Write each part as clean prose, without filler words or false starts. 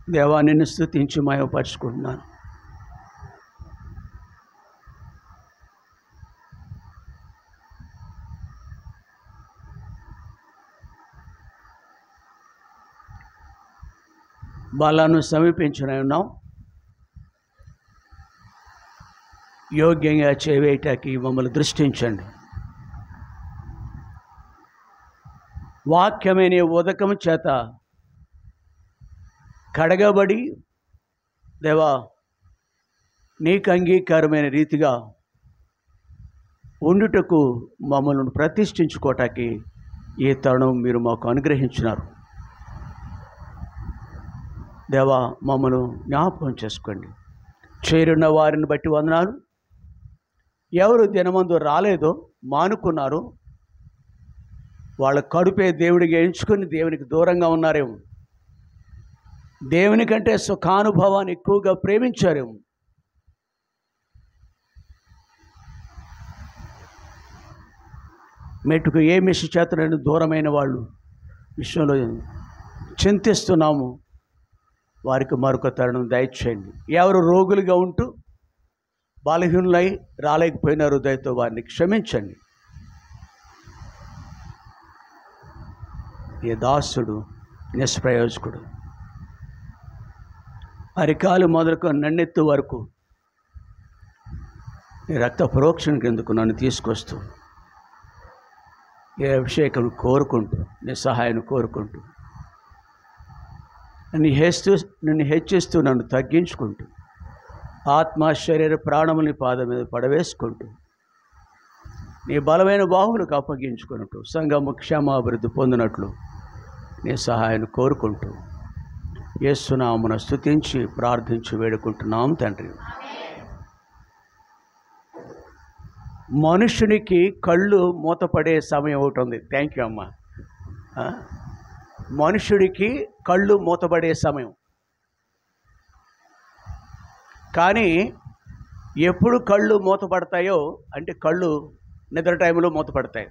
దేవా, నిన్ను స్తుతించి మహిమపరుచుకుంటున్నాను. బలాన్ని సమీపించునే ఉన్నాం. యోగ్యంగా చేయవేయటానికి మమ్మల్ని దృష్టించండి. వాక్యమైన ఉదకం చేత కడగబడి దేవా, నీకు అంగీకారమైన రీతిగా ఉండుటకు మమ్మల్ని ప్రతిష్ఠించుకోవటానికి ఈ తరుణం మీరు మాకు అనుగ్రహించినారు. దేవా, మమ్మల్ని జ్ఞాపకం చేసుకోండి. చేరున్న వారిని బట్టి వందనాలు. ఎవరు దినమందు రాలేదో మానుకున్నారో వాళ్ళ కడుపే దేవుడికి ఎంచుకొని దేవునికి దూరంగా ఉన్నారేమో, దేవుని కంటే సుఖానుభవాన్ని ఎక్కువగా ప్రేమించారేమో. మెట్టుకు ఏ మిష చేతనైనా దూరమైన వాళ్ళు విషయంలో చింతిస్తున్నాము. వారికి మరొక తరుణం దయచేయండి. ఎవరు రోగులుగా ఉంటూ బలహీనులై రాలేకపోయినారు, దయతో వారిని క్షమించండి. ఏ దాసుడు నిష్ప్రయోజకుడు, అరికాలు మొదలుకొని నన్నెత్తు వరకు నీ రక్త ప్రోక్షణ కిందకు నన్ను తీసుకొస్తూ ఏ అభిషేకం కోరుకుంటూ, నీ సహాయాన్ని కోరుకుంటూ, నిన్ను హెచ్చిస్తూ నన్ను తగ్గించుకుంటూ, ఆత్మ శరీర ప్రాణముని పాదం మీద పడవేసుకుంటూ, నీ బలమైన బాహువులకు అప్పగించుకున్నట్టు సంఘము క్షేమాభివృద్ధి పొందినట్లు నీ సహాయాన్ని కోరుకుంటూ యేసు నామమున స్తుతించి ప్రార్థించి వేడుకుంటున్నాం తండ్రి. మనుషునికి కళ్ళు మూతపడే సమయం ఒకటి ఉంది. థ్యాంక్ యూ అమ్మ. మనుషుడికి కళ్ళు మూతపడే సమయం. కానీ ఎప్పుడు కళ్ళు మూతపడతాయో అంటే కళ్ళు నిద్ర టైంలో మూతపడతాయి.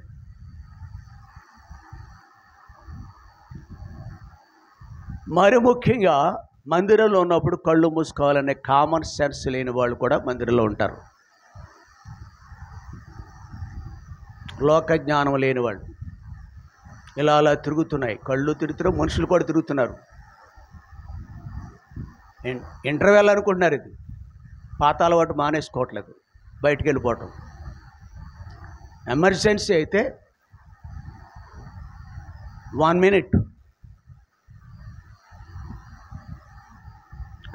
మరి ముఖ్యంగా మందిరంలో ఉన్నప్పుడు కళ్ళు మూసుకోవాలనే కామన్ సెన్స్ లేని వాళ్ళు కూడా మందిరంలో ఉంటారు. లోక జ్ఞానం లేని వాళ్ళు ఇలా అలా తిరుగుతున్నాయి. కళ్ళు తిరుగుతున్నారు, మనుషులు కూడా తిరుగుతున్నారు. ఇంటర్వెల్ అనుకుంటున్నారు. ఇది పాత అలవాటు మానేసుకోవట్లేదు, బయటికి వెళ్ళిపోవటం. ఎమర్జెన్సీ అయితే 1 minute,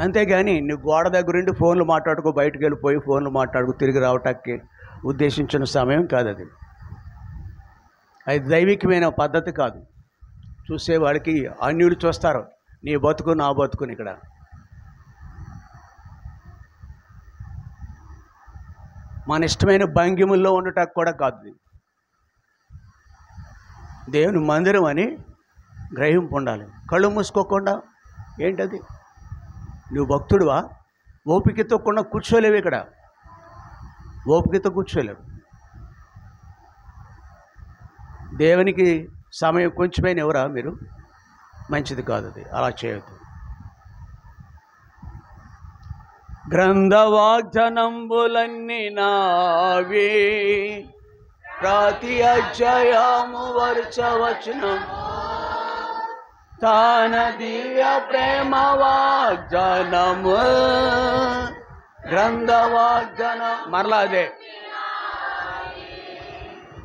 అంతేగాని నువ్వు గోడ దగ్గరుండి ఫోన్లు మాట్లాడుకో, బయటకు వెళ్ళిపోయి ఫోన్లు మాట్లాడుకో తిరిగి రావటానికి ఉద్దేశించిన సమయం కాదు అది. అది దైవికమైన పద్ధతి కాదు. చూసేవాడికి అన్యుడు చూస్తారు, నీ బతుకు నా బతుకుని. ఇక్కడ మన ఇష్టమైన భంగిముల్లో ఉండటానికి కూడా కాదు. దేవుని మందిరం అని గ్రహింపు ఉండాలి. కళ్ళు మూసుకోకుండా ఏంటది? నువ్వు భక్తుడువా? ఓపికతో కూడా కూర్చోలేవు. ఇక్కడ ఓపికతో కూర్చోలేవు. దేవునికి సమయం కొంచెమైనా ఎవరా మీరు? మంచిది కాదు అది, అలా చేయొద్దు. గ్రంథ వాగ్దానంబులన్నీ నావే, ప్రతి అధ్యాయము వర్చవచనం తాన దివ్య ప్రేమ వాగ్దానము. గ్రంథ వాగ్దానం మరలా అదే.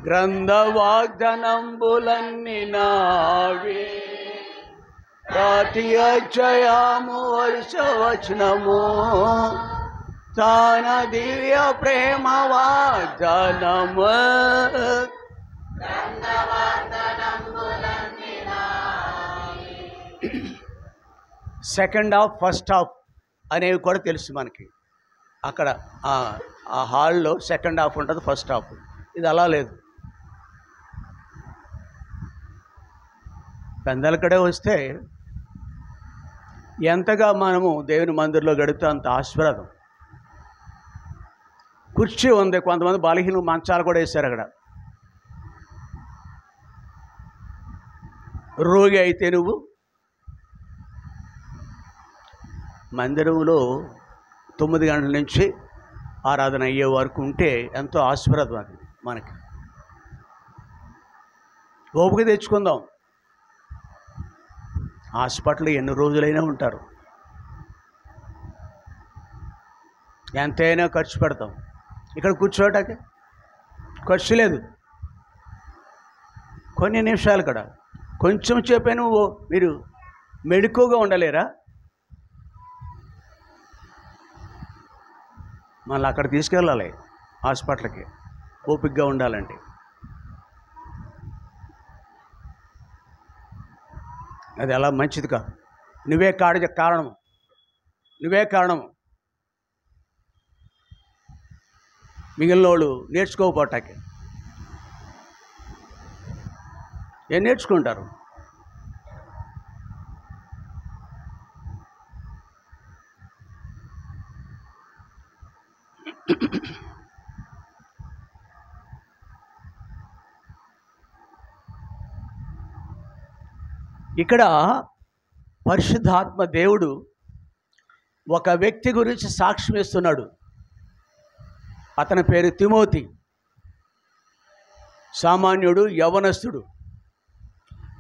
గ్రంథ వాగ్దానంబులన్నీ నావే, ప్రతి అధ్యాయము వర్షవచనము తాన దివ్య ప్రేమ వాగ్దానము. సెకండ్ హాఫ్, ఫస్ట్ హాఫ్ అనేవి కూడా తెలుసు మనకి. అక్కడ ఆ హాల్లో సెకండ్ హాఫ్ ఉంటుంది, ఫస్ట్ హాఫ్. ఇది అలా లేదు. పెందలకడే వస్తే ఎంతగా మనము దేవుని మందిరంలో గడిపితే అంత ఆశీర్వాదం. కుర్చీ ఉంది, కొంతమంది బలహీన మంచాలు కూడా వేశారు అక్కడ. రోగి అయితే నువ్వు మందిరంలో 9 గంటల నుంచి ఆరాధన అయ్యే వరకు ఉంటే ఎంతో ఆశీర్వాదం అది మనకి. ఓపిక తెచ్చుకుందాం. హాస్పిటల్ ఎన్ని రోజులైనా ఉంటారు, ఎంతైనా ఖర్చు పెడతాం. ఇక్కడ కూర్చోటానికి ఖర్చు లేదు. కొన్ని నిమిషాలు కూడా కొంచెం చెప్పాను మీరు మెడుకుగా ఉండలేరా? మళ్ళీ అక్కడ తీసుకెళ్ళాలి హాస్పిటల్కి ఓపికగా ఉండాలంటే. అది అలా మంచిది కాదు. నువ్వే కారణము, నువ్వే కారణము. మిగిలిన వాళ్ళు నేర్చుకోకపోవటానికి ఏం నేర్చుకుంటారు? ఇక్కడ పరిశుద్ధాత్మ దేవుడు ఒక వ్యక్తి గురించి సాక్ష్యం ఇస్తున్నాడు. అతని పేరు తిమోతి. సామాన్యుడు, యవనస్తుడు.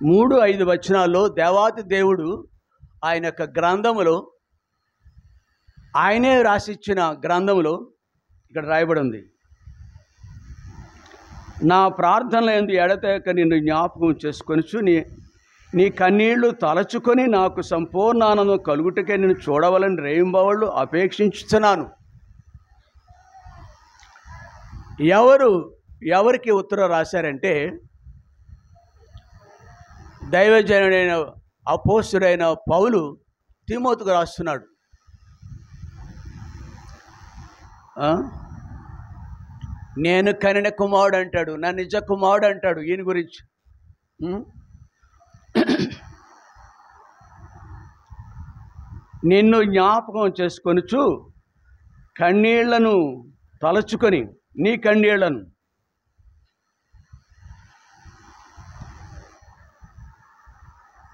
3-5 వచనాల్లో దేవాతి దేవుడు ఆయన యొక్క గ్రంథములో, ఆయనే రాసిచ్చిన గ్రంథములో ఇక్కడ రాయబడి ఉంది, నా ప్రార్థనల యందు ఎడతెగక నిన్ను జ్ఞాపకం చేసుకొనుచు నీ కన్నీళ్లు తలచుకొని నాకు సంపూర్ణ ఆనందం కలుగుటకే నేను చూడవలని రేయింబవళ్ళు అపేక్షించుతున్నాను. ఎవరికి ఉత్తరం రాశారంటే దైవజనుడైన అపోస్తుడైన పౌలు తిమోతికి రాస్తున్నాడు. నేను కనిన కుమారుడు అంటాడు, నా నిజ కుమారుడు అంటాడు ఈయన గురించి. నిన్ను జ్ఞాపకం చేసుకొనుచు కన్నీళ్లను తలచుకొని, నీ కన్నీళ్లను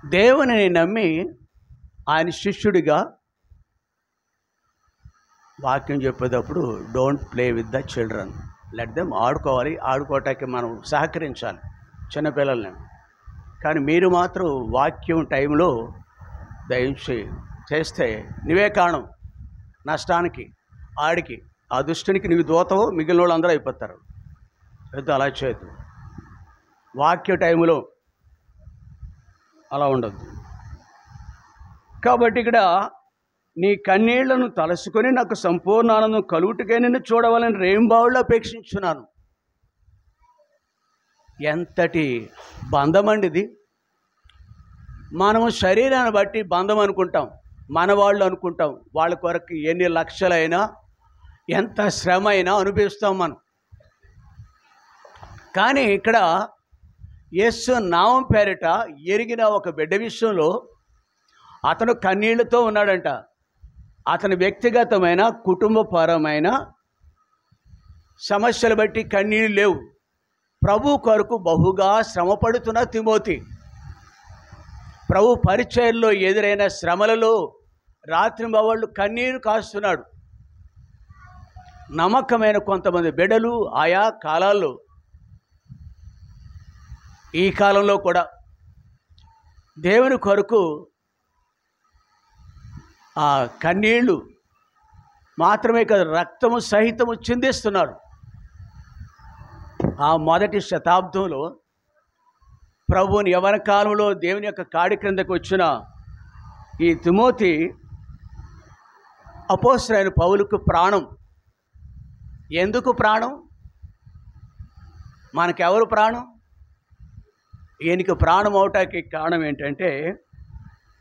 దేవుని నమ్మి ఆయన శిష్యుడిగా వాక్యం చెప్పేటప్పుడు don't play with the children, let them ఆడుకోవాలి. ఆడుకోవటానికి మనం సహకరించాలి చిన్నపిల్లల్ని. కానీ మీరు మాత్రం వాక్యం టైంలో దయించి చేస్తే నువ్వే కారణం నష్టానికి, ఆడికి, ఆ దుష్టునికి నువ్వు దూతవు, మిగిలిన వాళ్ళు అందరూ అయిపోతారు. అయితే అలా చేయదు. వాక్య టైంలో అలా ఉండద్దు. కాబట్టి ఇక్కడ నీ కన్నీళ్లను తలసుకొని నాకు సంపూర్ణ ఆనందం కలుగుటకే నిన్ను చూడవాలని రేయింబావుళ్ళు అపేక్షించున్నాను. ఎంతటి బంధం అండి ఇది. మనము శరీరాన్ని బట్టి బంధం అనుకుంటాం, మన వాళ్ళు అనుకుంటాం. వాళ్ళ కొరకు ఎన్ని లక్షలైనా ఎంత శ్రమ అయినా అనుభవిస్తాం మనం. కానీ ఇక్కడ యేసు నామం పేరిట ఎరిగిన ఒక బిడ్డ విషయంలో అతను కన్నీళ్లతో ఉన్నాడంట. అతని వ్యక్తిగతమైన కుటుంబపరమైన సమస్యలు బట్టి కన్నీళ్ళు లేవు. ప్రభు కొరకు బహుగా శ్రమపడుతున్న తిమోతి ప్రభు పరిచయంలో ఎదురైన శ్రమలలో రాత్రింబవళ్ళు కన్నీరు కాస్తున్నాడు. నమ్మకమైన కొంతమంది బిడ్డలు ఆయా కాలాల్లో, ఈ కాలంలో కూడా దేవుని కొరకు ఆ కన్నీళ్ళు మాత్రమే కాదు, రక్తము సహితము చిందిస్తున్నారు. ఆ మొదటి శతాబ్దంలో ప్రభువుని యవన కాలంలో దేవుని యొక్క కాడి క్రిందకు వచ్చిన ఈ తిమోతి అపోస్తలుడైన పౌలుకు ప్రాణం. ఎందుకు ప్రాణం? మనకెవరు ప్రాణం? ఈయనకి ప్రాణం అవటానికి కారణం ఏంటంటే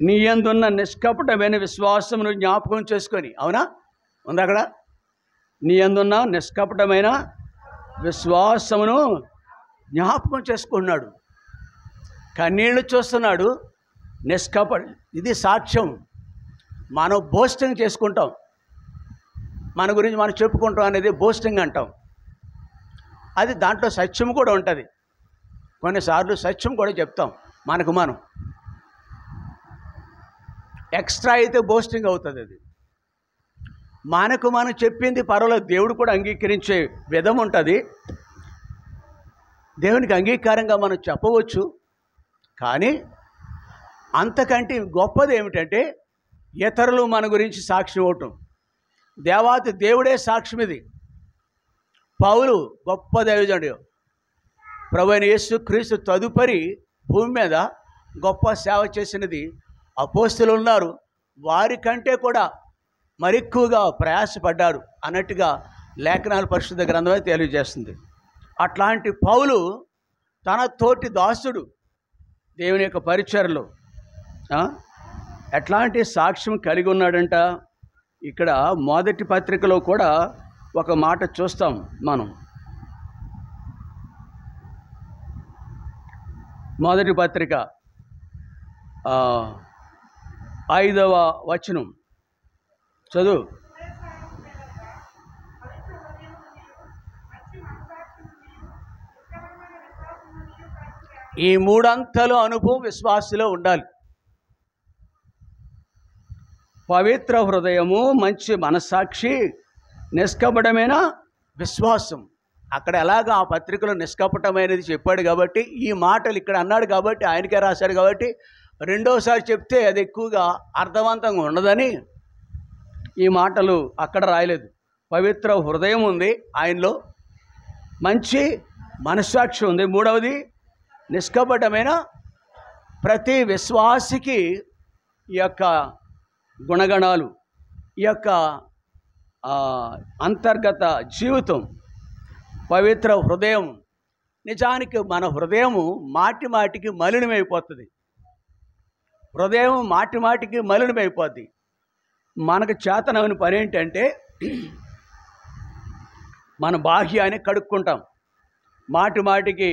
నీ యందున్న నిష్కపటమైన విశ్వాసమును జ్ఞాపకం చేసుకొని. అవునా? ఉంది అక్కడ. నీ యందున్న నిష్కపటమైన విశ్వాసమును జ్ఞాపకం చేసుకున్నాడు. కన్నీళ్లు చూస్తున్నాడు. ఇది సాక్ష్యం. మనం బోస్టింగ్ చేసుకుంటాం, మన గురించి మనం చెప్పుకుంటాం అనేది బోస్టింగ్ అంటాం. అది దాంట్లో సత్యం కూడా ఉంటుంది. కొన్నిసార్లు సత్యం కూడా చెప్తాం మనకు మనం. ఎక్స్ట్రా అయితే బోస్టింగ్ అవుతుంది. అది మనకు మనం చెప్పింది పర్వాలేదు, దేవుడు కూడా అంగీకరించే విధం ఉంటుంది. దేవునికి అంగీకారంగా మనం చెప్పవచ్చు. కానీ అంతకంటే గొప్పది ఏమిటంటే ఇతరులు మన గురించి సాక్ష్యం ఇవ్వటం. దేవాతి దేవుడే సాక్ష్యం. ఇది పౌలు గొప్ప దైవజనుడు, ప్రభువైన యేసుక్రీస్తు తదుపరి భూమి మీద గొప్ప సేవ చేసినది అపోస్తలులు ఉన్నారు, వారికంటే కూడా మరెక్కువగా ప్రయాసపడ్డారు అన్నట్టుగా లేఖనాల పరిశుద్ధ గ్రంథమే తెలియజేస్తుంది. అట్లాంటి పౌలు తన తోటి దాసుడు దేవుని యొక్క పరిచర్లో ఎట్లాంటి సాక్ష్యం కలిగి ఉన్నాడంట. ఇక్కడ మొదటి పత్రికలో కూడా ఒక మాట చూస్తాం మనం. మొదటి పత్రిక 5వ వచనం చదువు. ఈ మూడంతలు అనుభవం విశ్వాసలో ఉండాలి. పవిత్ర హృదయము, మంచి మనస్సాక్షి, నిష్కపటమైన విశ్వాసం. అక్కడ ఎలాగ ఆ పత్రికలో నిష్కపటమైనది చెప్పాడు కాబట్టి, ఈ మాటలు ఇక్కడ అన్నాడు కాబట్టి, ఆయనకే రాశాడు కాబట్టి రెండోసారి చెప్తే అది ఎక్కువగా అర్థవంతంగా ఉండదని ఈ మాటలు అక్కడ రాయలేదు. పవిత్ర హృదయం ఉంది ఆయనలో, మంచి మనస్సాక్షి ఉంది, మూడవది నిష్కపటమైన. ప్రతి విశ్వాసికి ఈ యొక్క గుణగణాలు, ఈ యొక్క అంతర్గత జీవితం, పవిత్ర హృదయం. నిజానికి మన హృదయము మాటి మాటికి మలినమైపోతుంది. హృదయం మాటి మాటికి మలినమైపోద్ది. మనకు చేతనమైన పని ఏంటంటే మన బాహ్యాన్ని కడుక్కుంటాం. మాటి మాటికి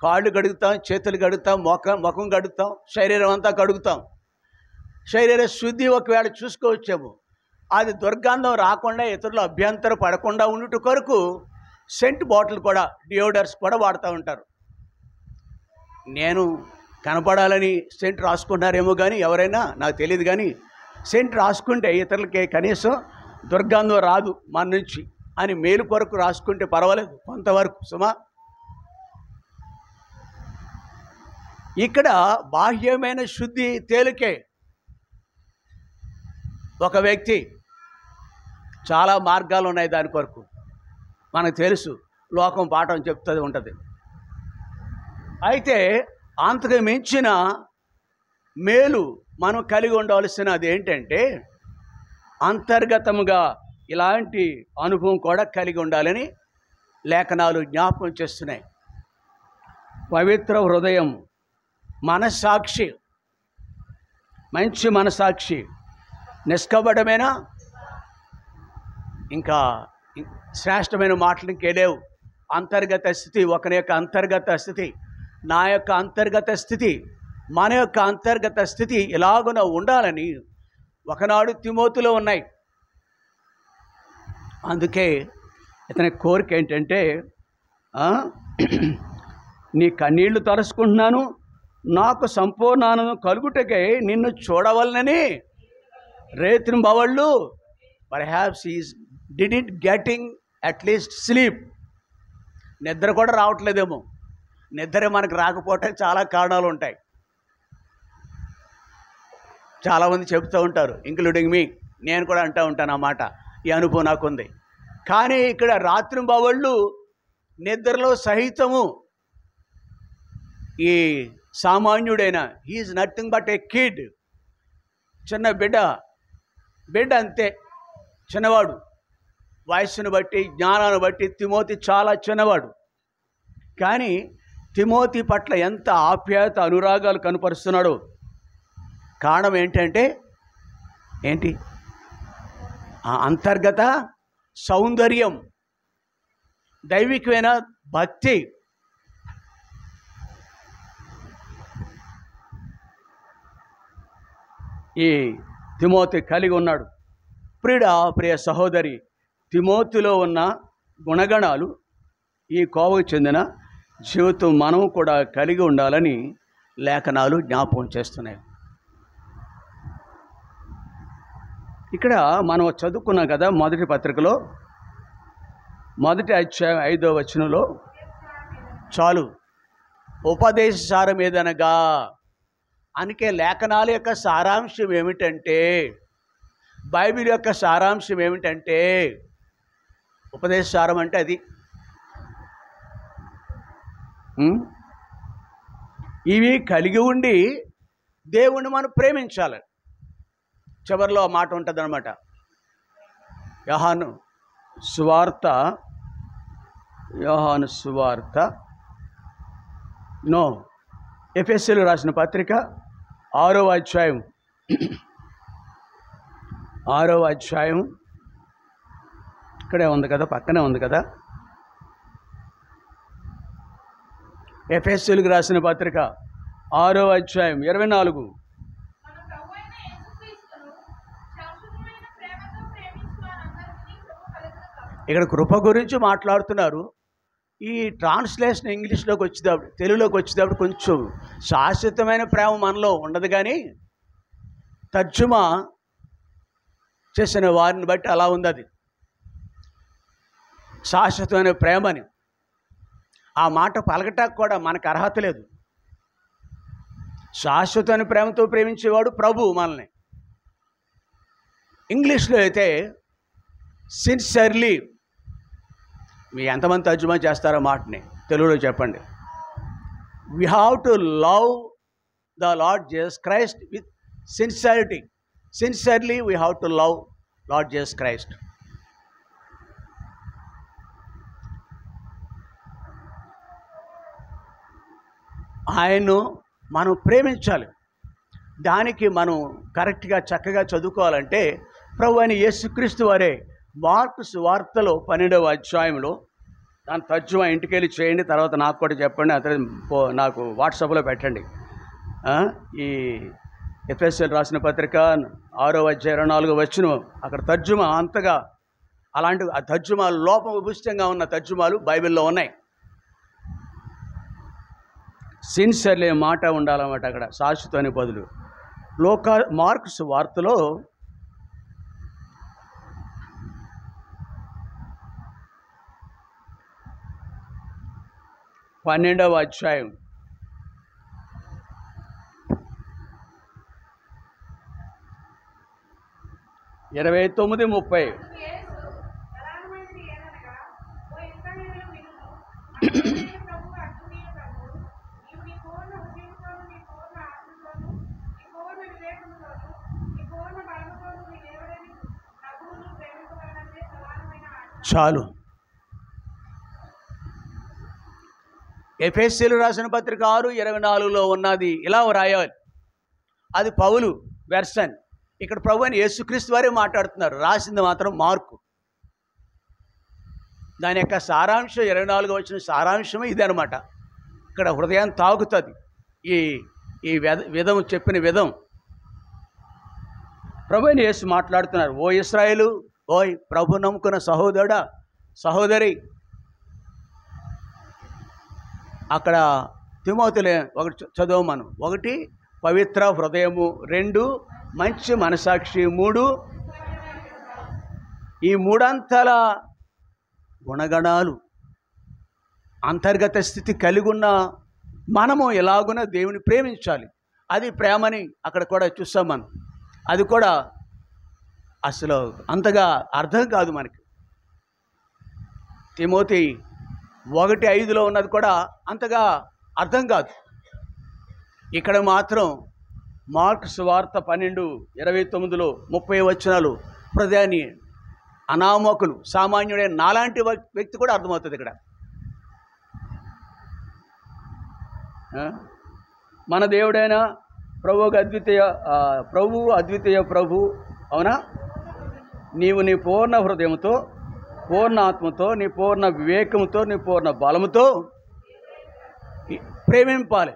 కాళ్ళు కడుగుతాం, చేతులు కడుగుతాం, ముఖం కడుగుతాం, శరీరం అంతా కడుగుతాం. శరీర శుద్ధి ఒకవేళ చూసుకోవచ్చాము. అది దుర్గంధం రాకుండా, ఇతరులు అభ్యంతరం పడకుండా ఉండుట కొరకు సెంట్ బాటిల్ కూడా, డియోడర్స్ కూడా వాడుతూ ఉంటారు. నేను కనపడాలని సెంట్ రాసుకుంటారేమో కానీ, ఎవరైనా నాకు తెలియదు కానీ, సెంట్ రాసుకుంటే ఇతరులకి కనీసం దుర్గంధం రాదు మన నుంచి అని మేలు కొరకు రాసుకుంటే పర్వాలేదు కొంతవరకు సుమా. ఇక్కడ బాహ్యమైన శుద్ధి తేలికే. ఒక వ్యక్తి, చాలా మార్గాలు ఉన్నాయి దాని కొరకు, మనకు తెలుసు, లోకం పాఠం చెప్తుంది ఉంటుంది. అయితే అంతకు మించిన మేలు మనం కలిగి ఉండవలసినది ఏంటంటే అంతర్గతముగా ఇలాంటి అనుభవం కూడా కలిగి ఉండాలని లేఖనాలు జ్ఞాపకం చేస్తున్నాయి. పవిత్ర హృదయం, మనస్సాక్షి, మంచి మనస్సాక్షి, నిష్కపటమైన, ఇంకా శ్రేష్టమైన మాటలు ఇంకేలేవు. అంతర్గత స్థితి, ఒకరి యొక్క అంతర్గత స్థితి, నా యొక్క అంతర్గత స్థితి, మన యొక్క అంతర్గత స్థితి ఇలాగున ఉండాలని ఒకనాడు తిమోతిలో ఉన్నాయి. అందుకే ఇతని కోరిక ఏంటంటే, నీ కన్నీళ్లు తలుసుకుంటున్నాను, నాకు సంపూర్ణ ఆనందం కలుగుటకై నిన్ను చూడవలనని రేత్రింబవళ్ళు. Perhaps is didn't getting at least sleep. నిద్ర కూడా రావట్లేదేమో. నిద్ర మనకు రాకపోవటానికి చాలా కారణాలు ఉంటాయి. చాలామంది చెప్తూ ఉంటారు, ఇంక్లూడింగ్ మీ, నేను కూడా అంటూ ఉంటాను ఆ మాట. ఈ అనుభవం నాకుంది. కానీ ఇక్కడ రాత్రింబవళ్ళు నిద్రలో సహితము ఈ సామాన్యుడైన, he is nothing but a kid, చిన్న బిడ్డ అంతే, చిన్నవాడు. వయస్సును బట్టి, జ్ఞానాన్ని బట్టి తిమోతి చాలా చిన్నవాడు. కానీ తిమోతి పట్ల ఎంత ఆప్యాయత, అనురాగాలు కనపరుస్తున్నాడో. కారణం ఏంటంటే ఆ అంతర్గత సౌందర్యం, దైవికమైన భక్తి. ఈ తిమోతి కలిగి ఉన్నాడు. ప్రియ సహోదరి, తిమోతిలో ఉన్న గుణగణాలు, ఈ కోవకు చెందిన జీవితం మనం కూడా కలిగి ఉండాలని లేఖనాలు జ్ఞాపకం చేస్తున్నాయి. ఇక్కడ మనం చదువుకున్నాం కదా మొదటి పత్రికలో మొదటి అధ్యాయం 5వ వచనంలో చాలు ఉపదేశ సారం ఏదనగా అందుకే లేఖనాల యొక్క సారాంశం ఏమిటంటే బైబిల్ యొక్క సారాంశం ఏమిటంటే ఉపదేశ సారం అంటే అది ఇవి కలిగి ఉండి దేవుణ్ణి మనం ప్రేమించాలి. చివరిలో ఆ మాట ఉంటుంది అనమాట. యోహాను సువార్త ఎఫెసీయులకు రాసిన పత్రిక 6వ అధ్యాయం ఇక్కడే ఉంది కదా, పక్కనే ఉంది కదా. ఎఫెసీయులకు రాసిన పత్రిక 6వ అధ్యాయం 24. ఇక్కడ కృప గురించి మాట్లాడుతున్నారు. ఈ ట్రాన్స్లేషన్ ఇంగ్లీష్లోకి వచ్చేటప్పుడు తెలుగులోకి వచ్చేటప్పుడు కొంచెం శాశ్వతమైన ప్రేమ మనలో ఉండదు, కానీ తర్జుమా చేసిన వారిని బట్టి అలా ఉంది. అది శాశ్వతమైన ప్రేమని ఆ మాట పలకటానికి కూడా మనకు అర్హత లేదు. శాశ్వతమైన ప్రేమతో ప్రేమించేవాడు ప్రభు మనల్ని. ఇంగ్లీష్లో అయితే సిన్సియర్లీ, మీ ఎంతమంది తర్జుమా చేస్తారో మాటని తెలుగులో చెప్పండి. We have to love the lord Jesus Christ with sincerity. Sincerely we have to love lord Jesus Christ. ఆయన్ను మనం ప్రేమించాలి. దానికి మనం కరెక్ట్గా చక్కగా చదువుకోవాలంటే ప్రభు అయిన యేసుక్రీస్తు వారే మార్కు సువార్తలో 12వ అధ్యాయంలో దాని తర్జుమా ఇంటికి వెళ్ళి చేయండి, తర్వాత నాకు కూడా చెప్పండి, అతను నాకు వాట్సాప్లో పెట్టండి. ఈ ఎఫెసీయులకు రాసిన పత్రిక 6వ అధ్యాయం 24వ వచనం అక్కడ తర్జుమా అంతగా అలాంటి ఆ తర్జుమాలు లోపభూయిష్టంగా ఉన్న తర్జుమాలు బైబిల్లో ఉన్నాయి. సిన్సియర్లీ మాట ఉండాలన్నమాట అక్కడ, శాశ్వతానికి బదులు. మార్కు సువార్తలో 12వ అధ్యాయం 29-30. చాలు. ఎఫెసీయులకు రాసిన పత్రిక 6:24లో ఉన్నది ఇలా రాయాలి. అది పౌలు వెర్షన్. ఇక్కడ ప్రభు అయిన యేసుక్రీస్తు వారే మాట్లాడుతున్నారు, రాసింది మాత్రం మార్కు. దాని యొక్క సారాంశం 24వ వచనం సారాంశమే ఇదనమాట. ఇక్కడ హృదయాన్ని తాకుతుంది ఈ విధం చెప్పిన విధం. ప్రభు అయిన యేసు మాట్లాడుతున్నారు, ఓ ఇశ్రాయేలు, ఓయ్ ప్రభు నమ్ముకున్న సహోదరుడా సహోదరి. అక్కడ తిమోతిలే ఒకటి చదువు మనం. 1 పవిత్ర హృదయము, 2 మంచి మనసాక్షి, 3 ఈ మూడంతల గుణగణాలు అంతర్గత స్థితి కలిగి ఉన్న మనము ఎలాగున దేవుని ప్రేమించాలి. అది ప్రేమని అక్కడ కూడా చూస్తాం మనం. అది కూడా అసలు అంతగా అర్థం కాదు మనకి. తిమోతి 1:5లో ఉన్నది కూడా అంతగా అర్థం కాదు. ఇక్కడ మాత్రం మార్కు సువార్త 12:29లో 30 వచనాలు హృదయాన్ని అనామకులు సామాన్యుడైన నాలాంటి వ్యక్తి కూడా అర్థమవుతుంది. ఇక్కడ మన దేవుడైన ప్రభువు అద్వితీయ ప్రభు, అవునా, నీవు నీ పూర్ణ హృదయంతో, పూర్ణ ఆత్మతో, నీ పూర్ణ వివేకంతో, నీ పూర్ణ బలముతో ప్రేమింపాలి.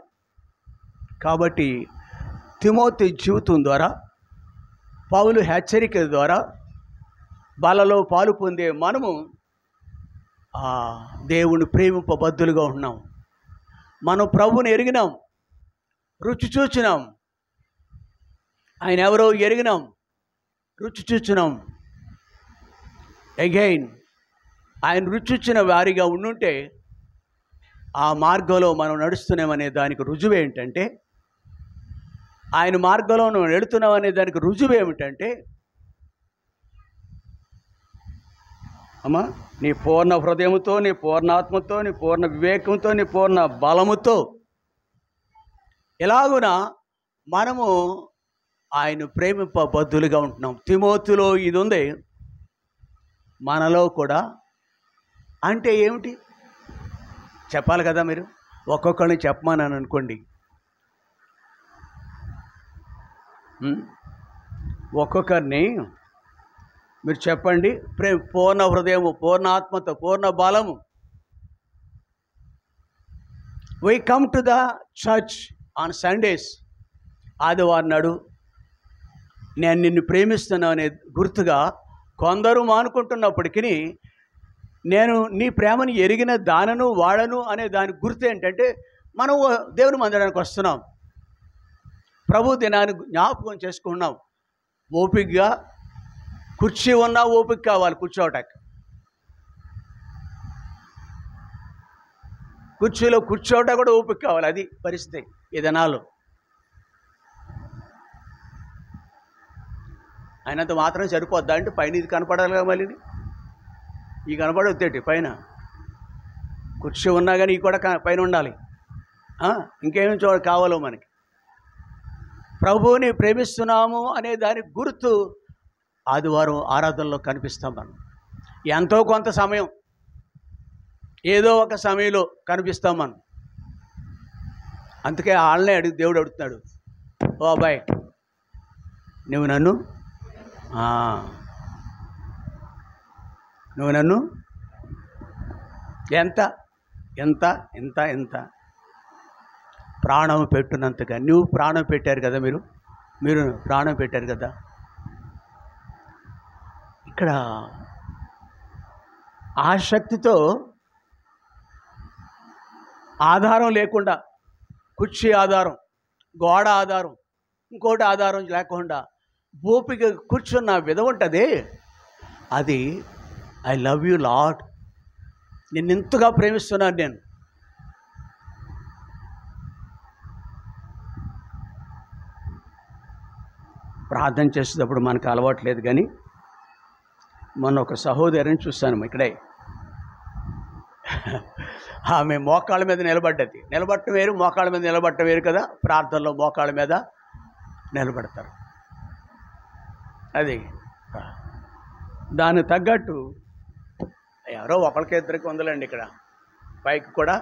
కాబట్టి తిమోతి జీవితం ద్వారా, పౌలు హెచ్చరిక ద్వారా బలలో పాలు పొందే మనము దేవుని ప్రేమింపబద్ధులుగా ఉన్నాం. మనం ప్రభువుని ఎరిగినాం, రుచి చూచినాం, ఆయన ఎవరో ఎరిగినాం. రుచి చూచున్నాం. అగైన్ ఆయన రుచి చూచిన వారిగా ఉండుంటే ఆ మార్గంలో మనం నడుస్తున్నామనే దానికి రుజువు ఏంటంటే, ఆయన మార్గంలో మనం వెళుతున్నాం అనే దానికి రుజువు ఏమిటంటే, అమ్మా నీ పూర్ణ హృదయంతో, నీ పూర్ణాత్మతో, నీ పూర్ణ వివేకంతో, నీ పూర్ణ బలముతో ఎలాగున మనము ఆయన ప్రేమింపబద్ధులుగా ఉంటున్నాం. తిమోతిలో ఇది ఉంది, మనలో కూడా. అంటే ఏమిటి చెప్పాలి కదా మీరు. ఒక్కొక్కరిని చెప్పమని అనుకోండి, ఒక్కొక్కరిని మీరు చెప్పండి. పూర్ణ హృదయము, పూర్ణ ఆత్మతో, పూర్ణ బలము. We come to the church on Sundays. ఆదివారం నాడు నేను నిన్ను ప్రేమిస్తున్నాను అనే గుర్తుగా కొందరు మానుకుంటున్నప్పటికీ, నేను నీ ప్రేమను ఎరిగిన దానను వాడను అనే దాని గుర్తు ఏంటంటే, మనం దేవుని మందిరానికి వస్తున్నాం, ప్రభు దినాన్ని జ్ఞాపకం చేసుకున్నాం. ఓపికగా కుర్చీ ఉన్నా ఓపిక కావాలి కూర్చోవటానికి. కుర్చీలో కూర్చోవటం కూడా ఓపిక కావాలి. అది పరిస్థితి ఈ దినాలు. అయినంత మాత్రం సరిపోద్దా అంటే పైన ఇది కనపడాలిగా, మళ్ళీ ఈ కనపడొద్దేటి పైన. కుర్చీ ఉన్నా కానీ ఈ కూడా పైన ఉండాలి. ఇంకేమేమి కావాలో మనకి. ప్రభువుని ప్రేమిస్తున్నాము అనే దానికి గుర్తు ఆదివారం ఆరాధనలో కనిపిస్తాం మనం. ఎంతో కొంత సమయం, ఏదో ఒక సమయంలో కనిపిస్తాం మనం. అందుకే వాళ్ళనే దేవుడు అడుగుతున్నాడు, ఓ అబ్బాయి నువ్వు నన్ను ఎంత ఎంత ఎంత ఎంత ప్రాణం పెట్టున్నంతగా. నువ్వు ప్రాణం పెట్టారు కదా, మీరు ప్రాణం పెట్టారు కదా. ఇక్కడ ఆసక్తితో, ఆధారం లేకుండా, కుర్చీ ఆధారం, గోడ ఆధారం, ఇంకోటి ఆధారం లేకుండా ఓపిక కూర్చున్న విధం ఉంటుంది. అది ఐ లవ్ యూ లార్డ్, నిన్ను ఎంతగా ప్రేమిస్తున్నాను నేను. ప్రార్థన చేసేటప్పుడు మనకు అలవాట్లేదు, కానీ మొన్న ఒక సహోదరిని చూస్తాను ఇక్కడే. ఆమె మోకాళ్ళ మీద నిలబడ్డది. నిలబడటం వేరు, మోకాళ్ళ మీద నిలబడటం వేరు కదా. ప్రార్థనలో మోకాళ్ళ మీద నిలబడతారు. అది దానికి తగ్గట్టు ఎవరో ఒకరికి ఇద్దరికి ఉందలండి. ఇక్కడ పైకి కూడా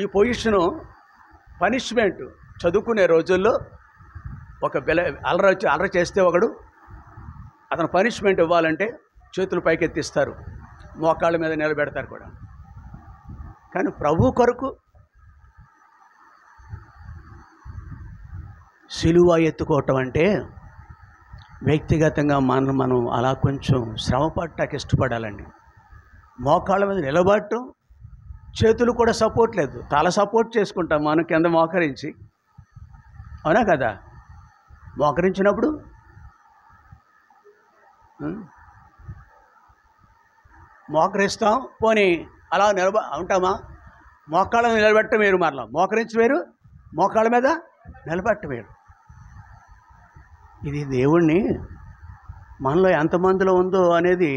ఈ పొజిషను పనిష్మెంట్. చదువుకునే రోజుల్లో ఒక అల్లరి చేస్తే ఒకడు, అతను పనిష్మెంట్ ఇవ్వాలంటే చేతులు పైకెత్తిస్తారు, మోకాళ్ళ మీద నిలబెడతారు కూడా. కానీ ప్రభు కొరకు సిలువ ఎత్తుకోవటం అంటే వ్యక్తిగతంగా మనం అలా కొంచెం శ్రమ పడటానికి ఇష్టపడాలండి. మోకాళ్ళ మీద నిలబడటం, చేతులు కూడా సపోర్ట్ లేదు, తల సపోర్ట్ చేసుకుంటాం మనం కింద మోకరించి. అవునా కదా? మోకరించినప్పుడు మోకరిస్తాం, పోనీ అలా ఉంటామా? మోకాళ్ళ మీద నిలబెట్టడం వేరు, మరలా మోకరించి వేరు, మోకాళ్ళ మీద నిలబెట్టడం వేరు. ఇది దేవుణ్ణి మనలో ఎంతమందిలో ఉందో అనేది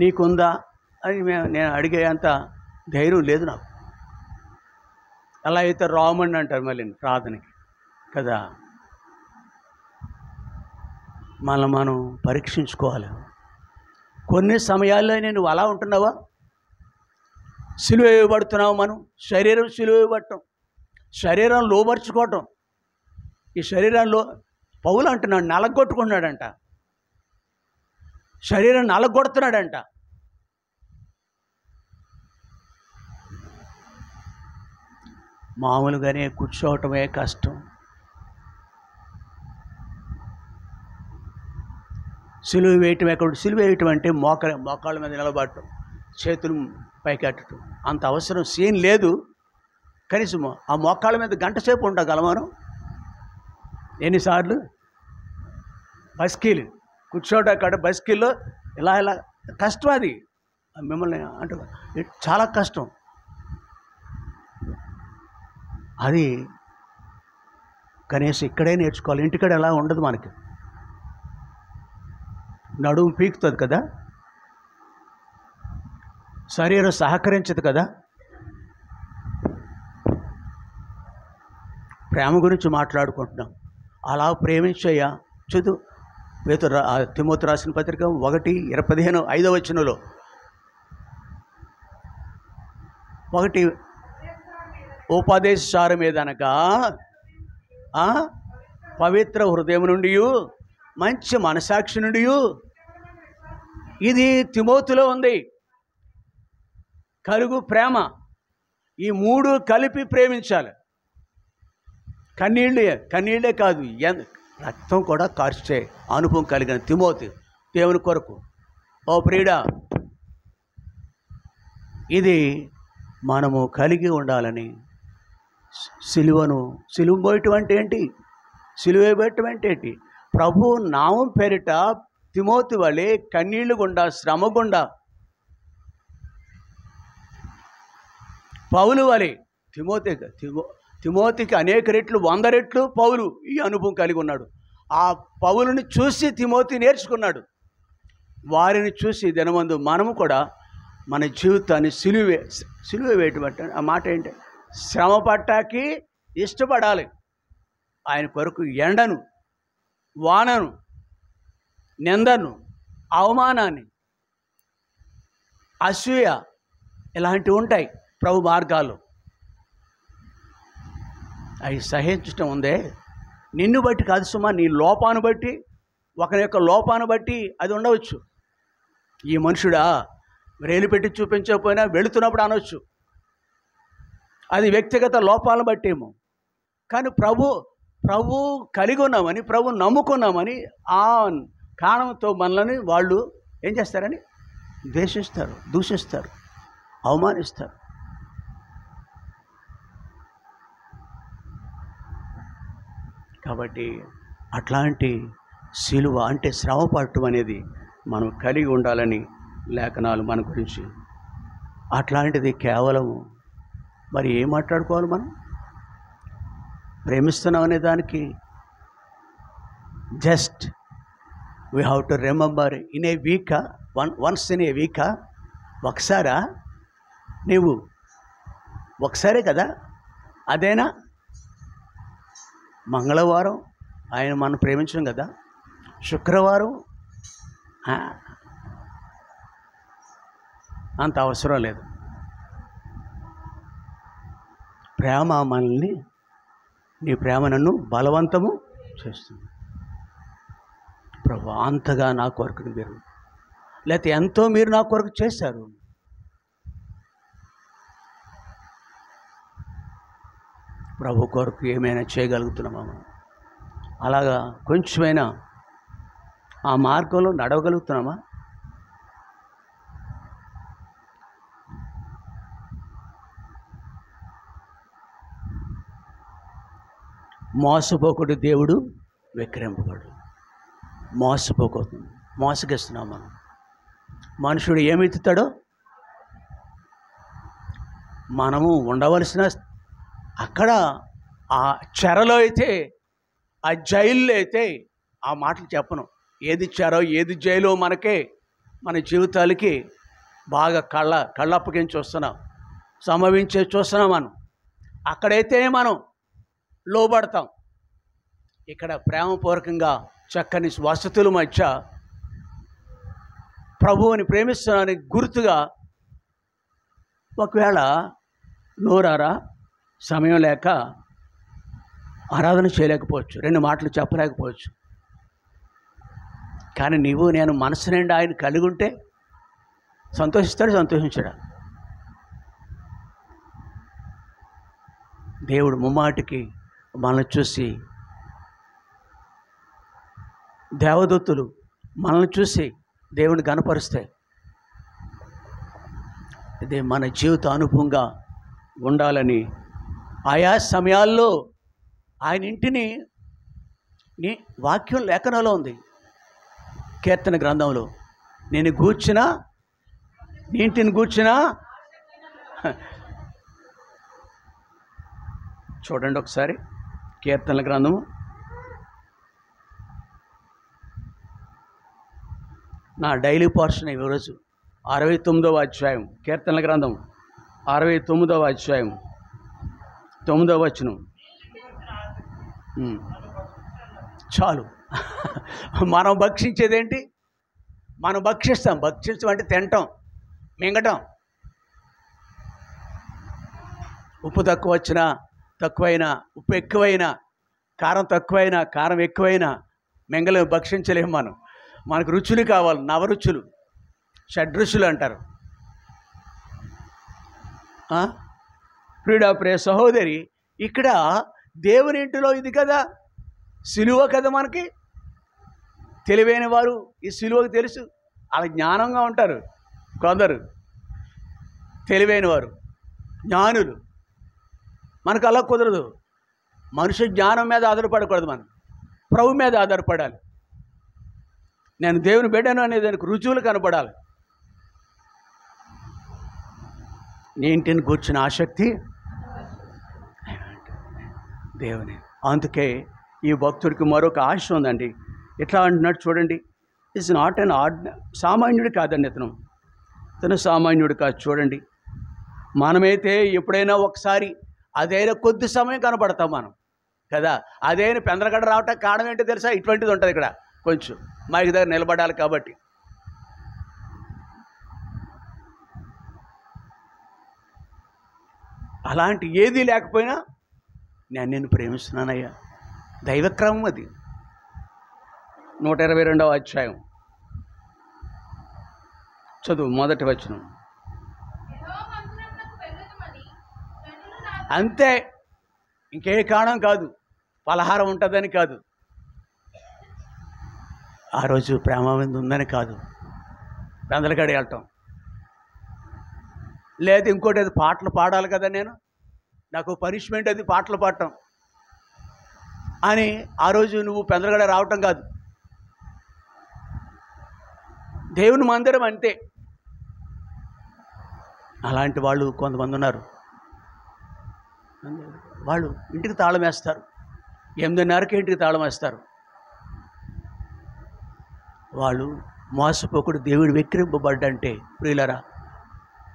నీకుందా అని నేను అడిగే అంత ధైర్యం లేదు నాకు. అలా అయితే రామండి అంటారు మళ్ళీ ప్రార్థనకి కదా. మనం పరీక్షించుకోవాలి. కొన్ని సమయాల్లో నేను అలా ఉంటున్నావా? సిలువ వేయబడుతున్నావు. మనం శరీరం సిలువ వేయబడటం, శరీరం లోబర్చుకోవటం. ఈ శరీరంలో పౌలు అంటున్నాడు, నలగొట్టుకున్నాడంట, శరీరం నలగొడుతున్నాడంట. మామూలుగానే కూర్చోవటమే కష్టం. సిలువ వేయటం ఎక్కడ? సిలువ వేయటం అంటే మోకాళ్ళ మీద నిలబడటం, చేతులు పైకెట్టడం. అంత అవసరం సీన్ లేదు. కనీసం ఆ మోకాళ్ళ మీద గంట సేపు ఉండగలం మనం. ఎన్నిసార్లు బస్కీలు కూర్చోట కాడ బస్కీల్లో ఇలా ఇలా కష్టం అది. మిమ్మల్ని అంటే చాలా కష్టం అది. కనీసం ఇక్కడే నేర్చుకోవాలి, ఇంటికాడ ఎలా ఉండదు మనకి. నడుము పీకుతుంది కదా, శరీరం సహకరించదు కదా. ప్రేమ గురించి మాట్లాడుకుంటున్నాం. అలా ప్రేమించయ్యా. చదువు తిమోతి రాసిన పత్రిక 1:15 1 ఉపదేశసారం ఏదనగా పవిత్ర హృదయం నుండి, మంచి మనసాక్షి నుండి. ఇది తిమోతిలో ఉంది. కలుగు ప్రేమ, ఈ 3 కలిపి ప్రేమించాలి. కన్నీళ్ళే కాదు, రక్తం కూడా కార్చే అనుభవం కలిగిన తిమోతి దేవుని కొరకు. ఓ ప్రియుడా, ఇది మనము కలిగి ఉండాలని. సిలువ పోయటం అంటే ఏంటి? సిలువ వేయటం అంటే ఏంటి? ప్రభు నామం పేరిట తిమోతి వలె కన్నీళ్లు గుండా, శ్రమ గుండా, పౌలు వలె తిమోతికి అనేక రెట్లు 100 రెట్లు పౌలు ఈ అనుభవం కలిగి ఉన్నాడు. ఆ పౌలుని చూసి తిమోతి నేర్చుకున్నాడు. వారిని చూసి దినమందు మనము కూడా మన జీవితాన్ని సిలువ వేయటం అంటే ఆ మాట ఏంటి? శ్రమ పట్టాకి ఇష్టపడాలి. ఆయన కొరకు ఎండను, వానను, నిందను, అవమానాన్ని, అసూయ ఇలాంటివి ఉంటాయి ప్రభు మార్గాలు. అవి సహించటం ఉందే నిన్ను బట్టి కాదు సుమా, నీ లోపాన్ని బట్టి, ఒకరి యొక్క లోపాన్ని బట్టి అది ఉండవచ్చు. ఈ మనుషుడా వేలు పెట్టి చూపించకపోయినా వెళుతున్నప్పుడు అనవచ్చు, అది వ్యక్తిగత లోపాలను బట్టేమో. కానీ ప్రభు కలిగి ఉన్నామని, ప్రభు నమ్ముకున్నామని ఆ కారణంతో మనల్ని వాళ్ళు ఏం చేస్తారని ద్వేషిస్తారు, దూషిస్తారు, అవమానిస్తారు. కాబట్టి అట్లాంటి సిలువ అంటే శ్రమ పడటం అనేది మనం కలిగి ఉండాలని లేఖనాలు మన గురించి. అట్లాంటిది కేవలము మరి ఏం మాట్లాడుకోవాలి? మనం ప్రేమిస్తున్నాం అనే దానికి just we have to remember in a week, once in a week. ఒకసారా? నీవు ఒకసారే కదా, అదేనా? మంగళవారం ఆయన మనం ప్రేమించాం కదా, శుక్రవారం అంత అవసరం లేదు. ప్రేమ మనల్ని, నీ ప్రేమ నన్ను బలవంతము చేస్తుంది. ప్రభు అంతగా నా కొరకు మీరు, లేకపోతే ఎంతో మీరు నా కొరకు చేశారు. ప్రభు కొరకు ఏమైనా చేయగలుగుతున్నామా? అలాగా కొంచెమైనా ఆ మార్గంలో నడవగలుగుతున్నామా? మోసపోకుడు దేవుడు విక్రయింపబడు. మోసగిస్తున్నాం మనం. మనుషుడు ఏమెత్తుతాడో మనము ఉండవలసిన అక్కడ ఆ చెరలో అయితే, ఆ జైల్లో అయితే ఆ మాటలు చెప్పను. ఏది చెరో ఏది జైలో మనకే, మన జీవితాలకి బాగా కళ్ళప్పగించి చూస్తున్నాం, సంభవించే చూస్తున్నాం. మనం అక్కడైతే మనం లోబడతాం. ఇక్కడ ప్రేమపూర్వకంగా చక్కని వసతుల మధ్య ప్రభువుని ప్రేమిస్తున్నానికి గుర్తుగా ఒకవేళ నోరారా సమయం లేక ఆరాధన చేయలేకపోవచ్చు, 2 మాటలు చెప్పలేకపోవచ్చు. కానీ నీవు నేను మనసు నిండా ఆయన కలిగి ఉంటే సంతోషిస్తాడు, సంతోషించడా? దేవుడు ముమ్మాటికి మనల్ని చూసి, దేవదూతులు మనల్ని చూసి దేవుని గణపరుస్తాయి. ఇది మన జీవిత అనుభవంగా ఉండాలని ఆయా సమయాల్లో ఆయన ఇంటిని వాక్యం లేఖనాలో ఉంది. కీర్తన గ్రంథంలో నేను గూర్చిన ఇంటిని గూర్చిన చూడండి ఒకసారి కీర్తనల గ్రంథము నా డైలీ పోర్షన్ ఈరోజు 69వ అధ్యాయం, కీర్తనల గ్రంథం 69వ అధ్యాయం 9వ వచనం. చాలు. మనం భక్షించేదేంటి? మనం భక్షిస్తాం అంటే తినటం, మింగటం. ఉప్పు తక్కువ వచ్చినా తక్కువైనా, ఉప్పు ఎక్కువైనా, కారం తక్కువైనా కారం ఎక్కువైనా మింగలేము, భక్షించలేము. మనకు రుచులు కావాలి, నవరుచులు, షడ్రుచులు అంటారు. ప్రియ సహోదరి, ఇక్కడ దేవుని ఇంటిలో ఇది కదా సిలువ కదా. మనకి తెలివైన వారు ఈ సిలువకు తెలుసు, అలా జ్ఞానంగా ఉంటారు కొందరు తెలివైన వారు, జ్ఞానులు. మనకు అలా కుదరదు. మనిషి జ్ఞానం మీద ఆధారపడకూడదు, మనం ప్రభు మీద ఆధారపడాలి. నేను దేవుని బిడ్డను అనేది దానికి రుజువులు కనపడాలి. నీ ఇంటిని కూర్చున్న ఆసక్తి దేవుని. అందుకే ఈ భక్తుడికి మరొక ఆశ ఉందండి. ఎట్లా అంటున్నాడు చూడండి. ఇట్స్ నాట్ అన్ సామాన్యుడు కాదండి ఇతను సామాన్యుడు కాదు. చూడండి, మనమైతే ఎప్పుడైనా ఒకసారి అదైనా కొద్ది సమయం కనపడతాం మనం కదా. అదైనా పెందరగడ్డ రావటానికి కారణం ఏంటో తెలుసా? ఇటువంటిది ఉంటుంది ఇక్కడ. కొంచెం మైక్ దగ్గర నిలబడాలి కాబట్టి. అలాంటి ఏదీ లేకపోయినా నేను నిన్ను ప్రేమిస్తున్నానయ్యా. దైవక్రమం అది. 122వ అధ్యాయం చదువు, మొదటి వచనం. అంతే, ఇంకే కారణం కాదు, పలహారం ఉంటుందని కాదు, ఆ రోజు ప్రేమ మీద ఉందని కాదు, పెందలకాడ వెళ్ళటం లేదు. ఇంకోటి అది పాటలు పాడాలి కదా, నాకు పనిష్మెంట్ అది పాటలు పాడటం అని ఆ రోజు నువ్వు పెందలకాడ రావటం కాదు. దేవుని మందిరం అంతే. అలాంటి వాళ్ళు కొంతమంది ఉన్నారు. వాళ్ళు ఇంటికి తాళం వేస్తారు, 8:30కి ఇంటికి తాళం వేస్తారు. వాళ్ళు మోసపోకుడు దేవుడు వెక్కిరింపబడ్డంటే ప్రియులరా,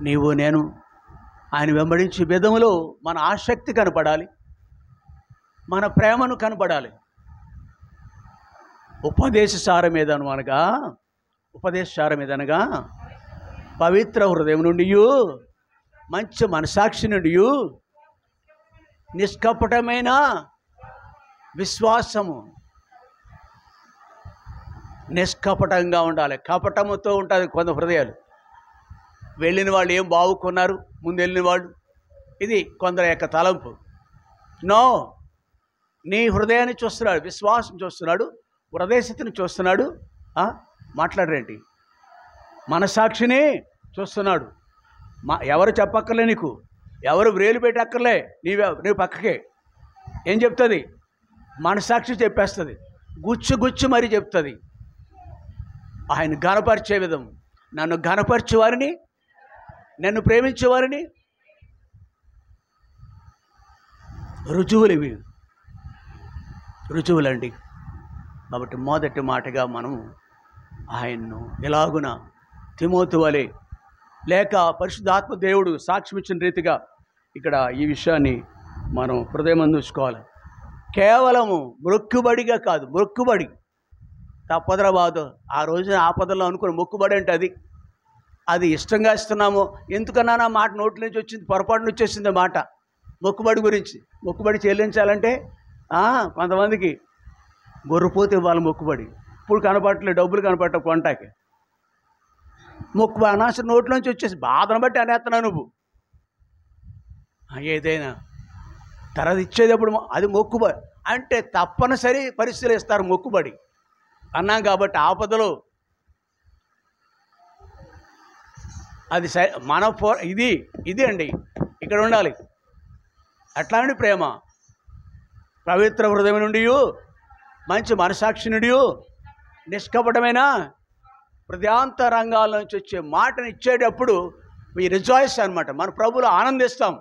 నీవు నేను ఆయన వెంబడించే విధములో మన ఆసక్తి కనపడాలి, మన ప్రేమను కనపడాలి. ఉపదేశసారం ఏదనగా పవిత్ర హృదయం నుండి, మంచి మనసాక్షి నుండి, నిష్కపటమైన విశ్వాసము. నిష్కపటంగా ఉండాలి. కపటముతో ఉంటుంది కొంత హృదయాలు. వెళ్ళిన వాళ్ళు ఏం బాగుకున్నారు ముందు వెళ్ళిన వాళ్ళు, ఇది కొందరు యొక్క తలంపు. నో, నీ హృదయాన్ని చూస్తున్నాడు, విశ్వాసం చూస్తున్నాడు, హృదయస్థితిని చూస్తున్నాడు. మాట్లాడరేంటి? మనసాక్షిని చూస్తున్నాడు. ఎవరు చెప్పక్కర్లే నీకు, ఎవరు వ్రేలు పెట్టక్కర్లే, నీ పక్కకే. ఏం చెప్తుంది? మనసాక్షి చెప్పేస్తుంది, గుచ్చు మరీ చెప్తుంది. ఆయన ఘనపరిచే విధం, నన్ను ఘనపరిచేవారిని, నన్ను ప్రేమించేవారిని రుజువులు ఇవి, రుజువులండి. కాబట్టి మొదటి మాటగా మనం ఆయన్ను ఎలాగున తిమోతి వలె లేక పరిశుద్ధాత్మ దేవుడు సాక్ష్యం ఇచ్చిన రీతిగా ఇక్కడ ఈ విషయాన్ని మనం హృదయం ఉంచుకోవాలి. కేవలము మొక్కుబడిగా కాదు, మొక్కుబడి తప్పదరా బాదు. ఆ రోజున ఆపదలో అనుకుని మొక్కుబడి అంటే అది ఇష్టంగా ఇస్తున్నాము. ఎందుకన్నా నా మాట నోటి నుంచి వచ్చింది, పొరపాటు నుంచి వచ్చేసింది మాట మొక్కుబడి గురించి. మొక్కుబడి చెల్లించాలంటే కొంతమందికి గొర్రెపోతే ఇవ్వాలి మొక్కుబడి. ఇప్పుడు కనపడట్లేదు, డబ్బులు కనపడటం కొంటాకి. మొక్కు అనాస నోట్లోంచి వచ్చేసి బాధను బట్టి అనేస్తున్నావు నువ్వు. ఏదైనా తర్వాత ఇచ్చేటప్పుడు అది మొక్కుబడి అంటే తప్పనిసరి పరిస్థితులు ఇస్తారు మొక్కుబడి అన్నాం కాబట్టి. ఆపదలో అది మన ఇది అండి ఇక్కడ ఉండాలి. అట్లాంటి ప్రేమ పవిత్ర హృదయం నుండి, మంచి మనసాక్షి నుండి, నిష్కపటమైన హృదయాంతరంగాల నుంచి వచ్చే మాటను ఇచ్చేటప్పుడు మీ రిజాయిస్ అనమాట. మన ప్రభువులో ఆనందిస్తాం,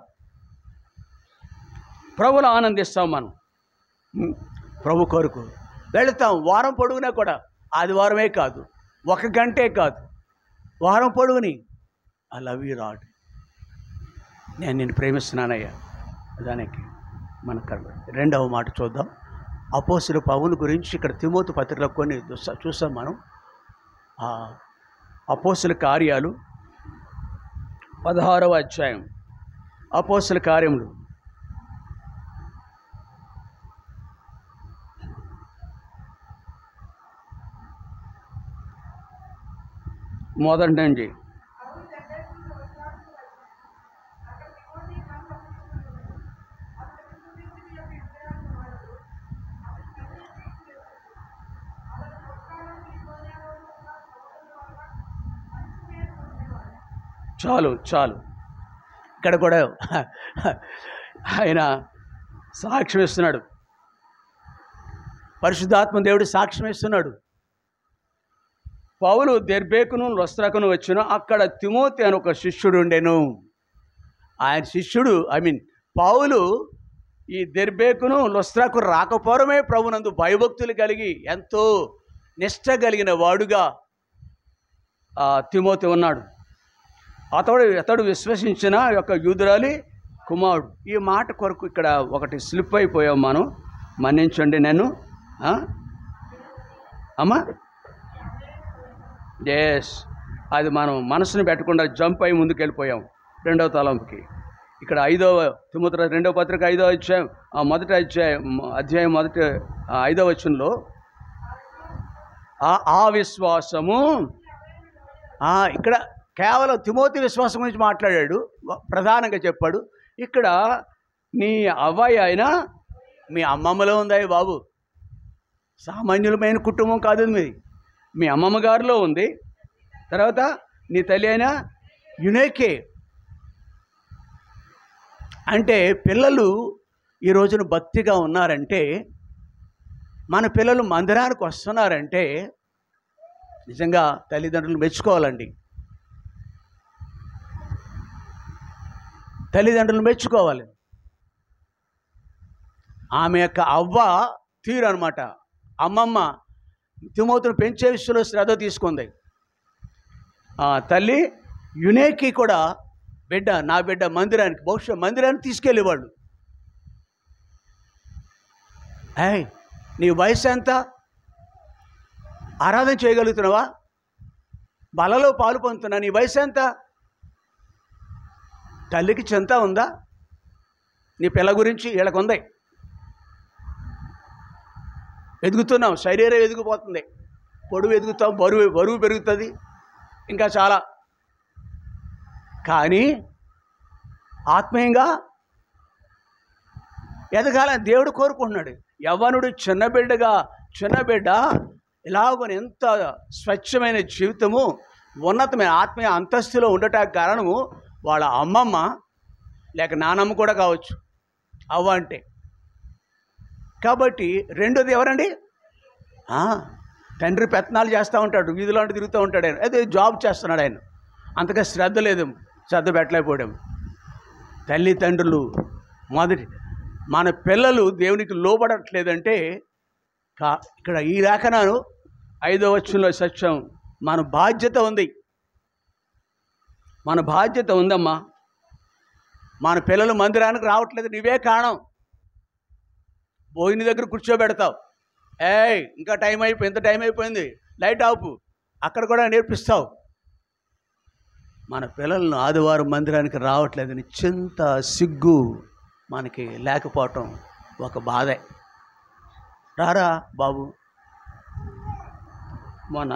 ప్రభువులో ఆనందిస్తాం. మనం ప్రభు కొరకు వెళతాం. వారం పొడుగునా కూడా, ఆదివారమే కాదు, 1 గంటే కాదు, వారం పొడుగుని ఐ లవ్ యూ లార్డ్, నేను నిన్ను ప్రేమిస్తున్నానయ్యా. దానికి మనకు రెండవ మాట చూద్దాం. అపోస్తలుడు పౌలు గురించి ఇక్కడ తిమోతి పత్రికలో కొన్ని చూసాం మనం. అపోస్తల కార్యాలు 16వ అధ్యాయం. అపోస్తల కార్యములు 1 నుంచి. చాలు ఇక్కడ కూడా ఆయన సాక్ష్యం ఇస్తున్నాడు. పరిశుద్ధాత్మ దేవుడు సాక్ష్యం ఇస్తున్నాడు. పౌలు దెర్బేకును లొస్త్రకును వచ్చిన అక్కడ తిమోతి అని ఒక శిష్యుడు ఉండెను. ఆయన శిష్యుడు పౌలు ఈ దెర్బేకును లొస్త్రకు రాకపోవడమే ప్రభునందు భయభక్తులు కలిగి ఎంతో నిష్ట కలిగిన వాడుగా తిమోతి ఉన్నాడు. అతడు విశ్వసించిన యొక్క యూదురాలి కుమారుడు. ఈ మాట కొరకు ఇక్కడ ఒకటి స్లిప్ అయిపోయాం మనం, మన్నించండి నేను. అమ్మా అది మనం మనసును పెట్టకుండా జంప్ అయి ముందుకు వెళ్ళిపోయాం 2వ తలంపుకి. ఇక్కడ 5వ తిమోతి 2వ పత్రిక 5వ అధ్యాయం మొదటి అధ్యాయం 5వ వచనంలో ఆ విశ్వాసము, ఇక్కడ కేవలం తిమోతి విశ్వాసం గురించి మాట్లాడాడు, ప్రధానంగా చెప్పాడు. ఇక్కడ నీ అవ్వాయి అయినా మీ అమ్మమ్మలో ఉందాయి బాబు, సామాన్యులమైన కుటుంబం కాదు మీది, మీ అమ్మమ్మ గారిలో ఉంది. తర్వాత నీ తల్లి అయినా యునేకే. అంటే పిల్లలు ఈ రోజున భక్తిగా ఉన్నారంటే, మన పిల్లలు మందిరానికి వస్తున్నారంటే నిజంగా తల్లిదండ్రులు మెచ్చుకోవాలండి. తల్లిదండ్రులు మెచ్చుకోవాలి. ఆమె యొక్క అవ్వ తీరు అనమాట. అమ్మమ్మ తిమోతిని పెంచే విషయంలో శ్రద్ధ తీసుకుంది. తల్లి యునేకి కూడా నా బిడ్డ మందిరానికి, బహుశా మందిరానికి తీసుకెళ్ళేవాళ్ళు. నీ వయసు ఎంత, ఆరాధన చేయగలుగుతున్నావా, బలలో పాలు పొందుతున్నా, నీ వయసు ఎంత, తల్లికి చింత ఉందా నీ పిల్ల గురించి? వీళ్ళకు ఉంది. ఎదుగుతున్నాం, శరీరం ఎదిగిపోతుంది, పొడువు ఎదుగుతాం, బరువు పెరుగుతుంది, ఇంకా చాలా. కానీ ఆత్మీయంగా ఎదగాలని దేవుడు కోరుకుంటున్నాడు. యవ్వనుడు చిన్న బిడ్డ ఇలాగని ఎంత స్వచ్ఛమైన జీవితము, ఉన్నతమైన ఆత్మీయ అంతస్తులో ఉండటానికి కారణము వాళ్ళ అమ్మమ్మ లేక నానమ్మ కూడా కావచ్చు, అవ్వ అంటే. కాబట్టి రెండోది ఎవరండి? తండ్రి పెత్తనాలు చేస్తూ ఉంటాడు, వీధిలాంటి తిరుగుతూ ఉంటాడు ఆయన, అదే జాబ్ చేస్తున్నాడు ఆయన, అంతగా శ్రద్ధ లేదు, శ్రద్ధ పెట్టలేకపోవడం. తల్లిదండ్రులు మొదటి, మన పిల్లలు దేవునికి లోబడట్లేదంటే ఇక్కడ ఈ లేఖనాను 5వ వచనంలో సత్యం, మన బాధ్యత ఉంది, మన బాధ్యత ఉందమ్మా. మన పిల్లలు మందిరానికి రావట్లేదు, నీవే కారణం. భోజనం దగ్గర కూర్చోబెడతావు, ఇంకా ఇంత టైం అయిపోయింది, లైట్ ఆపు, అక్కడ కూడా నేర్పిస్తావు. మన పిల్లలను ఆదివారం మందిరానికి రావట్లేదని చింత, సిగ్గు మనకి లేకపోవటం ఒక బాధే. రారా బాబు. మొన్న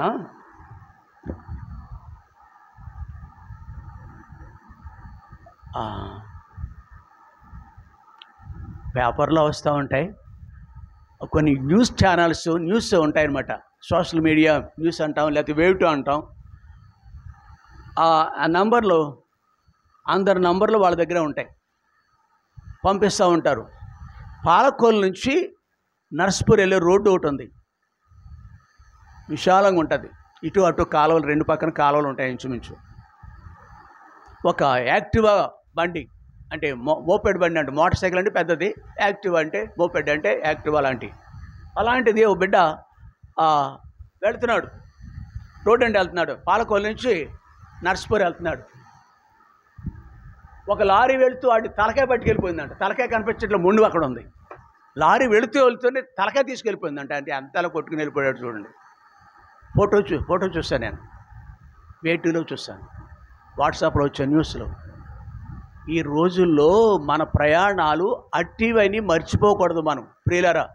పేపర్లో వస్తూ ఉంటాయి కొన్ని న్యూస్ ఛానల్స్, న్యూస్ ఉంటాయన్నమాట, సోషల్ మీడియా న్యూస్ అంటాం, లేకపోతే వేవ్ 2 అంటాం. ఆ నంబర్లు, అందరి నంబర్లు వాళ్ళ దగ్గర ఉంటాయి, పంపిస్తూ ఉంటారు. పాలకోల్ నుంచి నర్స్పూర్ వెళ్ళే రోడ్డు ఒకటి ఉంది, విశాలంగా ఉంటుంది. ఇటు అటు కాలువలు, 2 పక్కన కాలువలు ఉంటాయి ఇంచుమించు. ఒక యాక్టివా బండి అంటే మోపెడ్ బండి అంటే మోటార్ సైకిల్ అంటే పెద్దది, యాక్టివా అంటే మోపెడ్ అంటే యాక్టివా అలాంటిది ఓ బిడ్డ వెళ్తున్నాడు, రోడ్డు అంటే వెళ్తున్నాడు, పాలకోల నుంచి నర్సిపూర్ వెళ్తున్నాడు. ఒక లారీ వెళుతూ వాడి తలకాయ పట్టుకెళ్ళిపోయిందంట. తలకాయ కనిపించట్లే, ముందు అక్కడ ఉంది. లారీ వెళుతూనే తలకాయ తీసుకెళ్ళిపోయిందంట. అంటే అంతలా కొట్టుకుని వెళ్ళిపోయాడు చూడండి. ఫోటో చూస్తాను నేను, వేటీలో చూస్తాను, వాట్సాప్లో వచ్చే న్యూస్లో. ఈ రోజుల్లో మన ప్రయాణాలు అట్టివని మర్చిపోకూడదు మనం ప్రియులారా.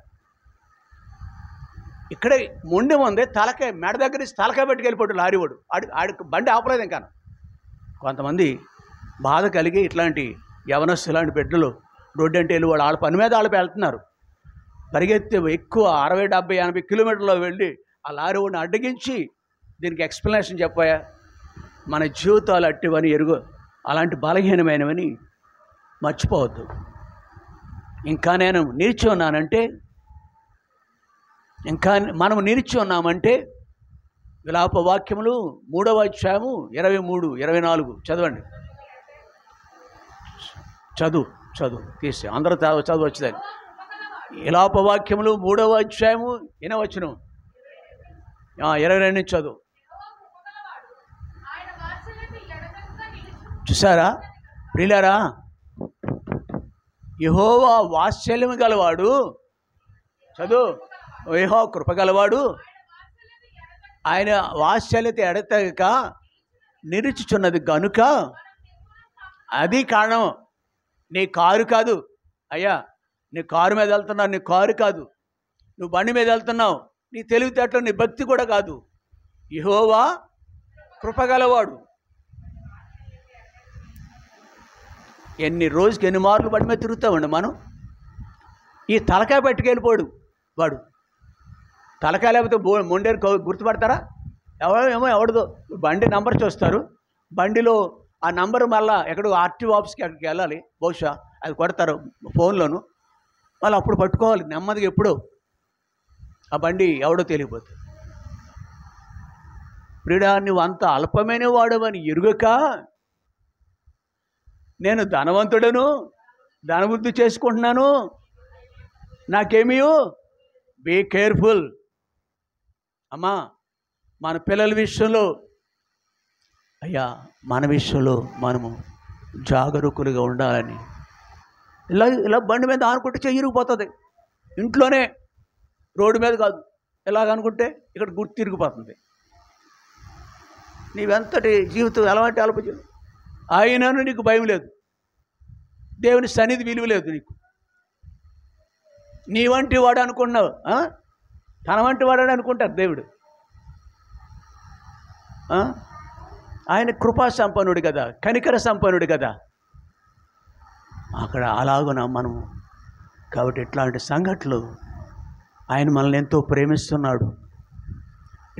ఇక్కడే మొండి ఉంది, తలకాయ మెడ దగ్గర నుంచి తలకాయ పెట్టుకెళ్ళిపోయాడు లారీ వాడు. ఆడికి బండి ఆపలేదు ఇంకా. కొంతమంది బాధ కలిగి ఇట్లాంటి యవనస్సు ఇలాంటి బిడ్డలు రోడ్డు అంటే వెళ్ళి వాళ్ళ పని మీద వాళ్ళపై వెళ్తున్నారు. పరిగెత్తి ఎక్కువ 60, 70, 80 కిలోమీటర్లో వెళ్ళి ఆ లారీ వాడిని అడ్డగించి దీనికి ఎక్స్ప్లెనేషన్ చెప్పాయా. మన జీవితాలు అట్టివని అలాంటి బలహీనమైనవని మర్చిపోవద్దు. ఇంకా నేను నిలిచి ఉన్నానంటే, ఇంకా మనము నిలిచి ఉన్నామంటే విలాప వాక్యములు 3వ అధ్యాయము 23, 24 చదవండి. చదువు తీసి అందరూ చదువు వచ్చిందని. విలాప వాక్యములు 3వ అధ్యాయము 8వ వచనం 22 నుంచి చదువు. చూసారా ప్రియులారా, యెహోవా వాత్సల్యము గలవాడు, చదువు, యెహోవా కృప గలవాడు, ఆయన వాత్సల్యత ఎడతెగక నిలుచుచున్నది గనుక. అది కారణం. నీ కారు కాదు అయ్యా, నీ కారు మీద వెళ్తున్నావు, నీ కారు కాదు, నువ్వు బండి మీద వెళ్తున్నావు, నీ తెలివితేటలు, నీ భక్తి కూడా కాదు. యెహోవా కృపగలవాడు. రోజుకి ఎన్ని మార్లు బండి మీద తిరుగుతామండి మనం. ఈ తలకాయ పట్టుకెళ్ళిపోడు వాడు. తలకాయ లేకపోతే మొండేరు గుర్తుపడతారా? ఎవడదో బండి నంబర్ చూస్తారు, బండిలో ఆ నంబరు మళ్ళీ ఎక్కడో ఆర్టీఓ ఆఫీస్కి అక్కడికి వెళ్ళాలి, బహుశా అది కొడతారు ఫోన్లోను, మళ్ళీ అప్పుడు పట్టుకోవాలి నెమ్మదిగా. ఎప్పుడో ఆ బండి ఎవడో తెలియపోతుంది. ప్రియుడా, నువ్వు అంత అల్పమైన వాడవని ఎరుగక నేను ధనవంతుడను, ధనవృద్ధి చేసుకుంటున్నాను, నాకేమీయో. బీ కేర్ఫుల్ అమ్మా. మన పిల్లల విషయంలో అయ్యా, మన విషయంలో మనము జాగరూకులుగా ఉండాలని. ఇలా బండి మీద ఆనుకుంటే చెయ్యిరిగిపోతుంది. ఇంట్లోనే, రోడ్డు మీద కాదు. ఎలాగనుకుంటే ఇక్కడ గుర్తు తిరిగిపోతుంది. నీవెంతటి జీవితం ఎలాంటి ఆలోచన. ఆయనను నీకు భయం లేదు, దేవుని సన్నిధి విలువ లేదు నీకు. నీ వంటి వాడు అనుకున్నావు, తన వంటి వాడు అనుకుంటారు దేవుడు. ఆయన కృపా సంపన్నుడు కదా, కనికర సంపన్నుడు కదా. అక్కడ అలాగున మనము. కాబట్టి ఇట్లాంటి సంఘటనలు, ఆయన మనల్ని ఎంతో ప్రేమిస్తున్నాడు.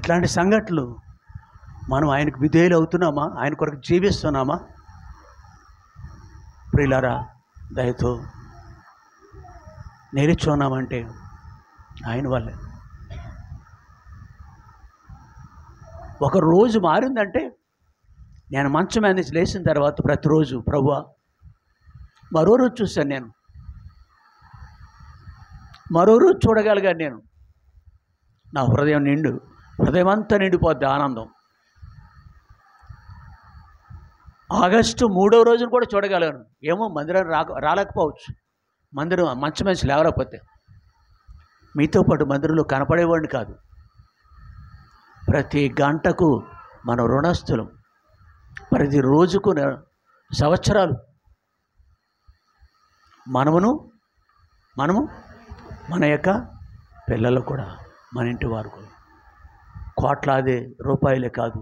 ఇట్లాంటి సంఘటనలు మనం ఆయనకు విధేయులు అవుతున్నామా? ఆయన కొరకు జీవిస్తున్నామా? ప్రియులారా, దయతో నిలుచున్నామంటే ఆయన వల్లే. ఒక రోజు మారిందంటే, నేను మంచం మీద నుంచి లేచిన తర్వాత ప్రతిరోజు ప్రభువా, మరో రోజు చూశాను నేను, మరో రోజు చూడగలిగాను నేను. నా హృదయం అంతా నిండిపోద్ది ఆనందం. ఆగస్టు 3వ రోజున కూడా చూడగలను. ఏమో మందిరం రాలేకపోవచ్చు, మంచం మంచి లేవలేకపోతే. మీతో పాటు మందిరంలో కనపడేవాడిని కాదు. ప్రతి గంటకు మన రుణస్థులం, ప్రతి రోజుకు సంవత్సరాలు. మనము మన యొక్క పిల్లలు కూడా, మన ఇంటి వారు కూడా. కోట్లాది రూపాయలే కాదు,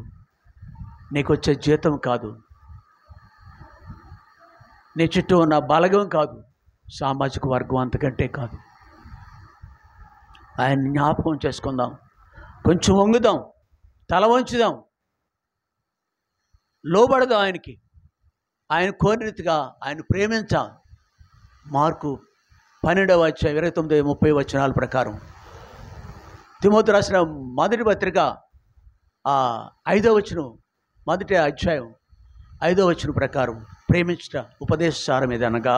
నీకు వచ్చే జీతం కాదు, నీ చుట్టూ ఉన్న బలగం కాదు, సామాజిక వర్గం అంతకంటే కాదు. ఆయన జ్ఞాపకం చేసుకుందాం, కొంచెం వంగుదాం, తల వంచుదాం, లోబడదాం ఆయనకి. ఆయన కోరినట్టుగా ఆయన ప్రేమించాం. మార్కు 12వ అధ్యాయం 29, 30 వచనాల ప్రకారం తిమోతి రాసిన మొదటి పత్రిక 5వ వచనం, మొదటి అధ్యాయం 5వ వచనం ప్రకారం ప్రేమించుట ఉపదేశసారం ఏదనగా,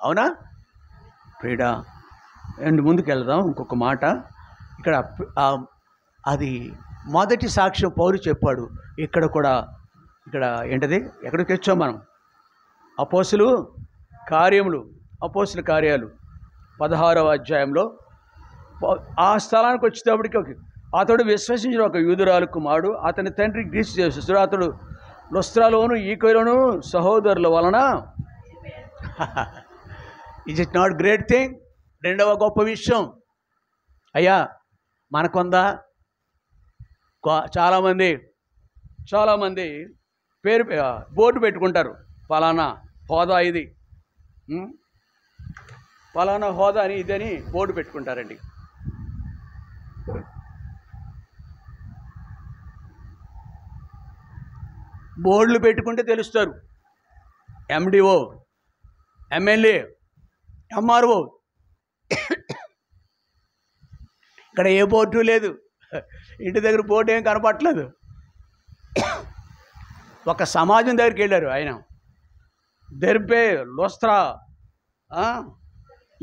అవునా ప్రియుడా? అండ్ ముందుకెళ్దాం. ఇంకొక మాట ఇక్కడ అది మొదటి సాక్ష్యం పౌలు చెప్పాడు. ఇక్కడ కూడా ఇక్కడ ఏంటది, ఎక్కడికి వచ్చాం మనం? అపోస్తుల కార్యాలు 16వ అధ్యాయంలో ఆ స్థలానికి వచ్చేటప్పటికి అతడు విశ్వసించిన ఒక యూదురాలు కుమారుడు, అతని తండ్రి గ్రీసు దేశస్థుడు. అతడు లుస్త్రాలోను ఈకొయలోను సహోదరుల వలన is it not great thing? రెండవ గొప్ప విషయం అయ్యా మనకుందా? చాలామంది పేరు బోర్డు పెట్టుకుంటారు, ఫలానా హోదా ఇది, ఫలానా హోదా అని ఇదని బోర్డు పెట్టుకుంటారండి. బోర్డులు పెట్టుకుంటే తెలుస్తారు. MDO, MLA, MRO. ఇక్కడ ఏ బోర్డు లేదు, ఇంటి దగ్గర బోర్డు ఏం కనపట్లేదు. ఒక సమాజం దగ్గరికి వెళ్ళారు ఆయన, దెర్బే, లుస్త్రా,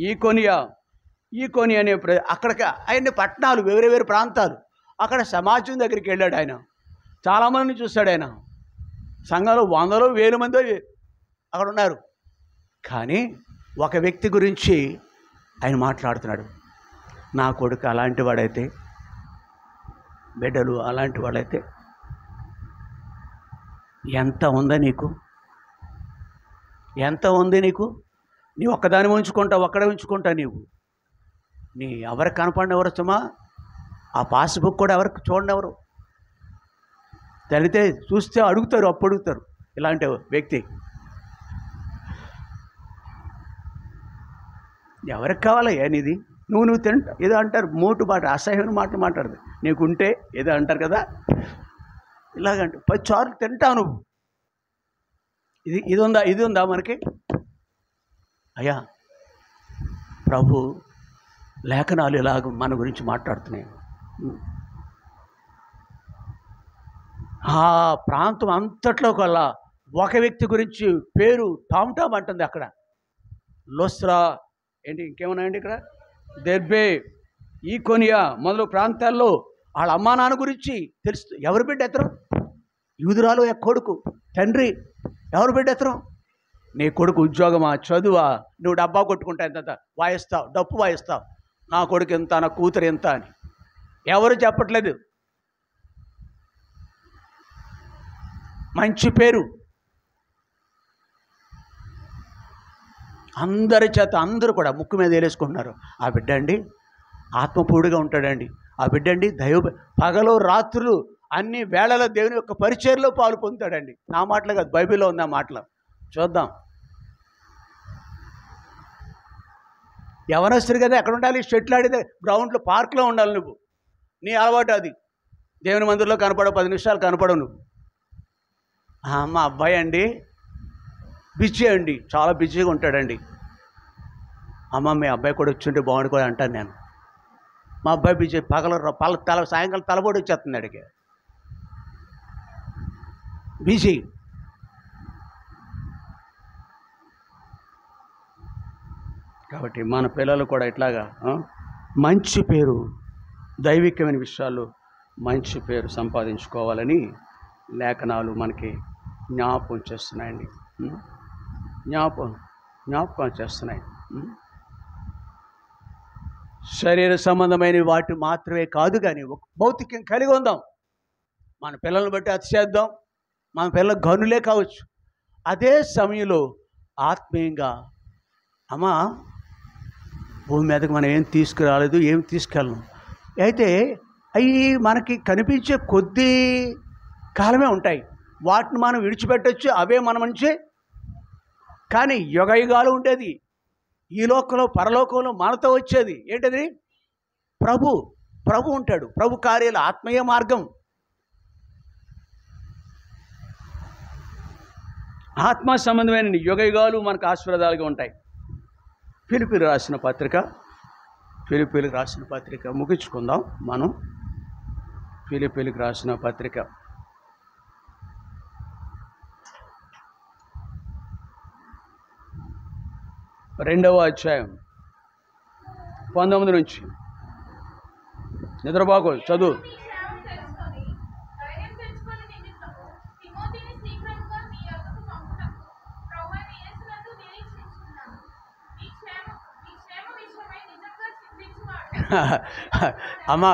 ఈకొనియా అనే అక్కడికి ఆయన పట్టణాలు, వేరే ప్రాంతాలు. అక్కడ సమాజం దగ్గరికి వెళ్ళాడు ఆయన. చాలామందిని చూశాడు ఆయన. సంఘంలో 100 1000 మంది అక్కడ ఉన్నారు. కానీ ఒక వ్యక్తి గురించి ఆయన మాట్లాడుతున్నాడు. నా కొడుకు అలాంటి వాడైతే, బిడ్డలు అలాంటి వాడైతే ఎంత ఉందా నీకు? ఎంత ఉంది నీకు? నీ ఒక్కదాని ఒక్కడే ఉంచుకుంటా నీవు. నీ ఎవరికి కనపడినెవరు సుమా? ఆ పాస్బుక్ కూడా ఎవరికి చూడనెవరు. తెలితే చూస్తే అడుగుతారు, అడుగుతారు ఇలాంటి వ్యక్తి. ఎవరికి కావాలయ్యా నీది? నువ్వు తింటా ఏదో అంటారు, మోటు మాట, అసహ్యమైన మాటలు మాట్లాడదు. నీకుంటే ఏదో అంటారు కదా, ఇలాగంటే 10 సార్లు తింటావు నువ్వు. ఇది ఉందా మనకి? అయ్యా ప్రభు లేఖనాలు ఇలాగ మన గురించి మాట్లాడుతున్నాయి. ఆ ప్రాంతం అంతట్లో కల్లా ఒక వ్యక్తి గురించి పేరు టామ్ అంటుంది. అక్కడ లుస్త్రా ఏంటి, ఇంకేమన్నాయండి ఇక్కడ, దెర్బే, ఈకొనియా మొదలు ప్రాంతాల్లో వాళ్ళ అమ్మా నాన్న గురించి తెలుసు. ఎవరు బిడ్డ ఎత్తరం? యూదురాలు కొడుకు, తండ్రి ఎవరు బిడ్డ ఎత్తరం? నీ కొడుకు ఉద్యోగమా, చదువా? నువ్వు డబ్బా కొట్టుకుంటా ఎంత వాయిస్తావు, డప్పు వాయిస్తావు, నా కొడుకు ఎంత, నా కూతురు ఎంత అని ఎవరు చెప్పట్లేదు. మంచి పేరు అందరి చేత, అందరూ కూడా ముక్కు మీద వేలేసుకుంటున్నారు. ఆ బిడ్డ అండి ఆత్మపూడిగా ఉంటాడండి, ఆ బిడ్డ అండి పగలు రాత్రులు అన్ని వేళలో దేవుని యొక్క పరిచర్లో పాలు పొందుతాడండి. నా మాటలు కాదు, బైబిల్లో ఉంది ఆ మాటలు. చూద్దాం. యవనస్తుడు కదా, ఎక్కడ ఉండాలి? షెట్లు ఆడితే గ్రౌండ్లో, పార్క్లో ఉండాలి నువ్వు. నీ అలవాటు అది. దేవుని మందిరంలో కనపడవు, 10 నిమిషాలు కనపడవు నువ్వు. మా అబ్బాయి అండి బిజీ అండి, చాలా బిజీగా ఉంటాడండి. అమ్మ మీ అబ్బాయి కూడా వచ్చి ఉంటే బాగుండు కూడా అంటాను నేను. మా అబ్బాయి బిజీ, సాయంకాలం తలబడి వచ్చేస్తుంది అడిగి, బిజీ. కాబట్టి మన పిల్లలు కూడా ఇట్లాగా మంచి పేరు, దైవికమైన విషయాలు మంచి పేరు సంపాదించుకోవాలని లేఖనాలు మనకి జ్ఞాపకం చేస్తున్నాయండి. జ్ఞాపకం చేస్తున్నాయి. శరీర సంబంధమైన వాటి మాత్రమే కాదు, కానీ భౌతికం కలిగి ఉందాం. మన పిల్లలను బట్టి అతిశేద్దాం. మన పిల్లలు గనులే కావచ్చు. అదే సమయంలో ఆత్మీయంగా అమ్మా భూమి మీదకి మనం ఏం తీసుకురాలేదు, ఏం తీసుకెళ్ళను. అయితే అవి మనకి కనిపించే కొద్ది కాలమే ఉంటాయి. వాటిని మనం విడిచిపెట్టచ్చు, అవే మన మంచి. కానీ యుగయుగాలు ఉండేది ఈ లోకంలో, పరలోకంలో మనతో వచ్చేది ఏంటది? ప్రభు ఉంటాడు. ప్రభు కార్యాలు, ఆత్మీయ మార్గం, ఆత్మ సంబంధమైన యుగయుగాలు మనకు ఆశీర్వాదాలుగా ఉంటాయి. ఫిలిప్పీయులకు రాసిన పత్రిక ఫిలిప్పీలకు రాసిన పత్రిక ముగించుకుందాం మనం. ఫిలిప్పీలకు రాసిన పత్రిక 2వ అధ్యాయం 19 నుంచి. నిద్రబాగు చదువు. అమ్మా,